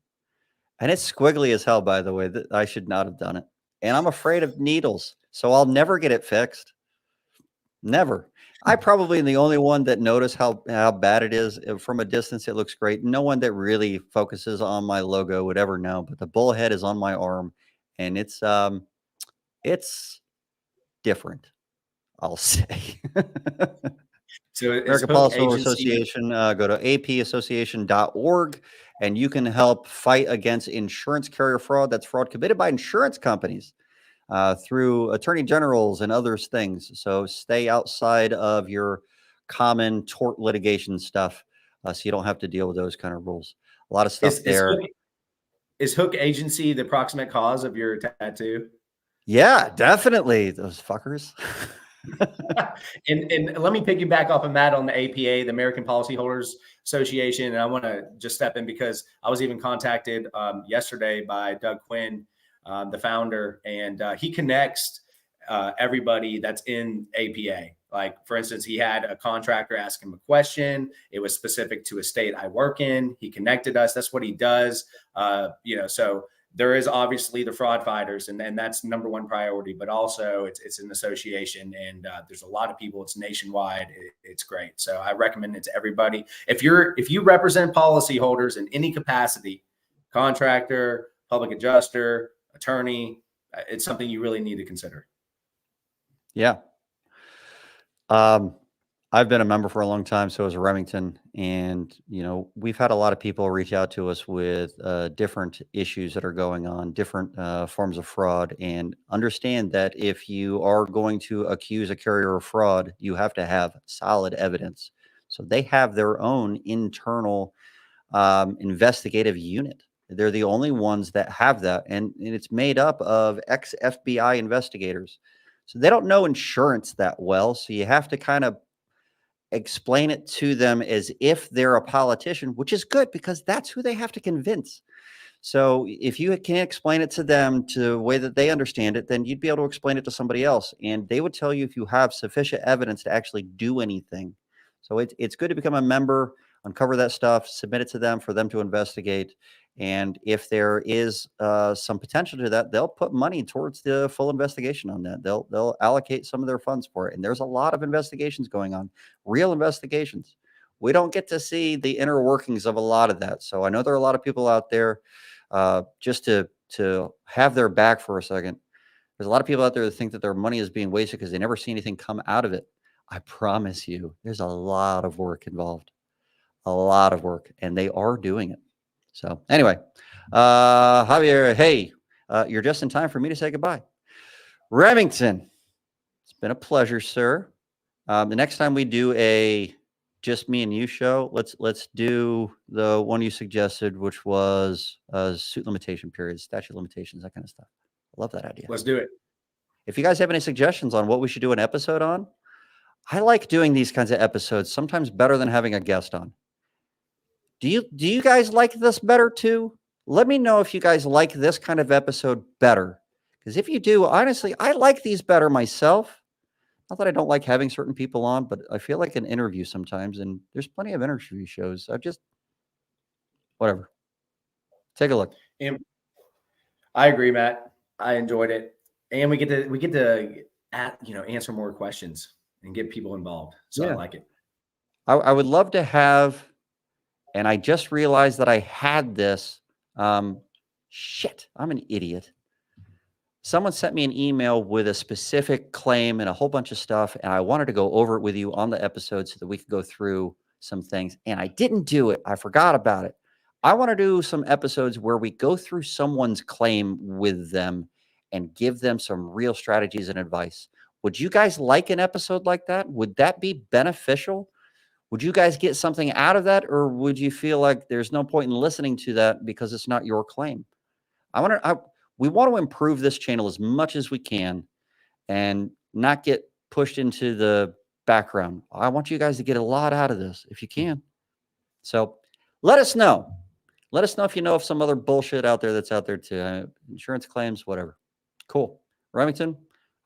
And it's squiggly as hell, by the way. I should not have done it. And I'm afraid of needles, so I'll never get it fixed. Never. I probably am the only one that noticed how bad it is. From a distance, it looks great. No one that really focuses on my logo would ever know. But the bullhead is on my arm, and it's different, I'll say.
So
American Policy Association, go to apassociation.org, and you can help fight against insurance carrier fraud. That's fraud committed by insurance companies through attorney generals and others things. So stay outside of your common tort litigation stuff so you don't have to deal with those kind of rules. A lot of stuff there.
Is Hook Agency the proximate cause of your tattoo?
Yeah, definitely. Those fuckers.
And let me piggyback off of Matt on the APA, the American Policyholders Association. And I want to just step in because I was even contacted yesterday by Doug Quinn, the founder, and he connects everybody that's in APA. Like, for instance, he had a contractor ask him a question. It was specific to a state I work in. He connected us. That's what he does. So there is obviously the fraud fighters, and that's number one priority, but also it's an association, and there's a lot of people. It's nationwide. It's great. So I recommend it to everybody. If you represent policyholders in any capacity, contractor, public adjuster, attorney, it's something you really need to consider.
Yeah. I've been a member for a long time, so is Remington, and we've had a lot of people reach out to us with different issues that are going on, different forms of fraud, and understand that if you are going to accuse a carrier of fraud, you have to have solid evidence. So they have their own internal investigative unit. They're the only ones that have that, and it's made up of ex-FBI investigators. So they don't know insurance that well, so you have to kind of explain it to them as if they're a politician, which is good because that's who they have to convince. So if you can explain it to them to the way that they understand it, then you'd be able to explain it to somebody else, and they would tell you if you have sufficient evidence to actually do anything. So it's good to become a member, uncover that stuff, submit it to them for them to investigate. And if there is some potential to that, they'll put money towards the full investigation on that. They'll allocate some of their funds for it. And there's a lot of investigations going on, real investigations. We don't get to see the inner workings of a lot of that. So I know there are a lot of people out there, just to have their back for a second. There's a lot of people out there that think that their money is being wasted because they never see anything come out of it. I promise you, there's a lot of work involved, a lot of work, and they are doing it. So anyway, Javier, hey, you're just in time for me to say goodbye. Remington, it's been a pleasure, sir. The next time we do a just me and you show, let's do the one you suggested, which was suit limitation periods, statute of limitations, that kind of stuff. I love that idea.
Let's do it.
If you guys have any suggestions on what we should do an episode on, I like doing these kinds of episodes, sometimes better than having a guest on. Do you guys like this better too? Let me know if you guys like this kind of episode better. Because if you do, honestly, I like these better myself. Not that I don't like having certain people on, but I feel like an interview sometimes, and there's plenty of interview shows. Whatever. Take a look.
And I agree, Matt. I enjoyed it. And we get to answer more questions and get people involved. So yeah. I like it.
I would love to have, and I just realized that I had this. Shit, I'm an idiot. Someone sent me an email with a specific claim and a whole bunch of stuff, and I wanted to go over it with you on the episode so that we could go through some things, and I didn't do it. I forgot about it. I want to do some episodes where we go through someone's claim with them and give them some real strategies and advice. Would you guys like an episode like that? Would that be beneficial? Would you guys get something out of that? Or would you feel like there's no point in listening to that because it's not your claim? We want to improve this channel as much as we can and not get pushed into the background. I want you guys to get a lot out of this if you can. So let us know. Let us know if you know of some other bullshit out there that's out there too. Insurance claims, whatever. Cool. Remington,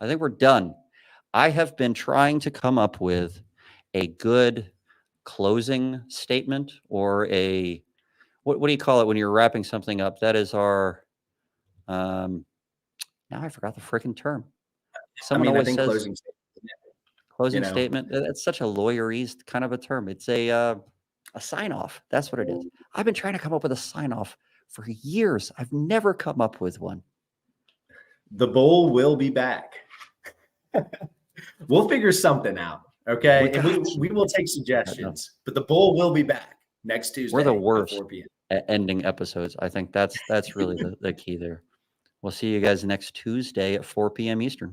I think we're done. I have been trying to come up with a good closing statement or a, what do you call it when you're wrapping something up? That is our, now I forgot the freaking term. Someone always says
closing statement.
Closing statement. That's such a lawyerese kind of a term. It's a sign off. That's what it is. I've been trying to come up with a sign off for years. I've never come up with one.
The bull will be back. We'll figure something out. Okay. We will take suggestions, but the bull will be back next Tuesday.
We're the worst
at 4 p.m.
at ending episodes. I think that's really the key there. We'll see you guys next Tuesday at 4 p.m. Eastern.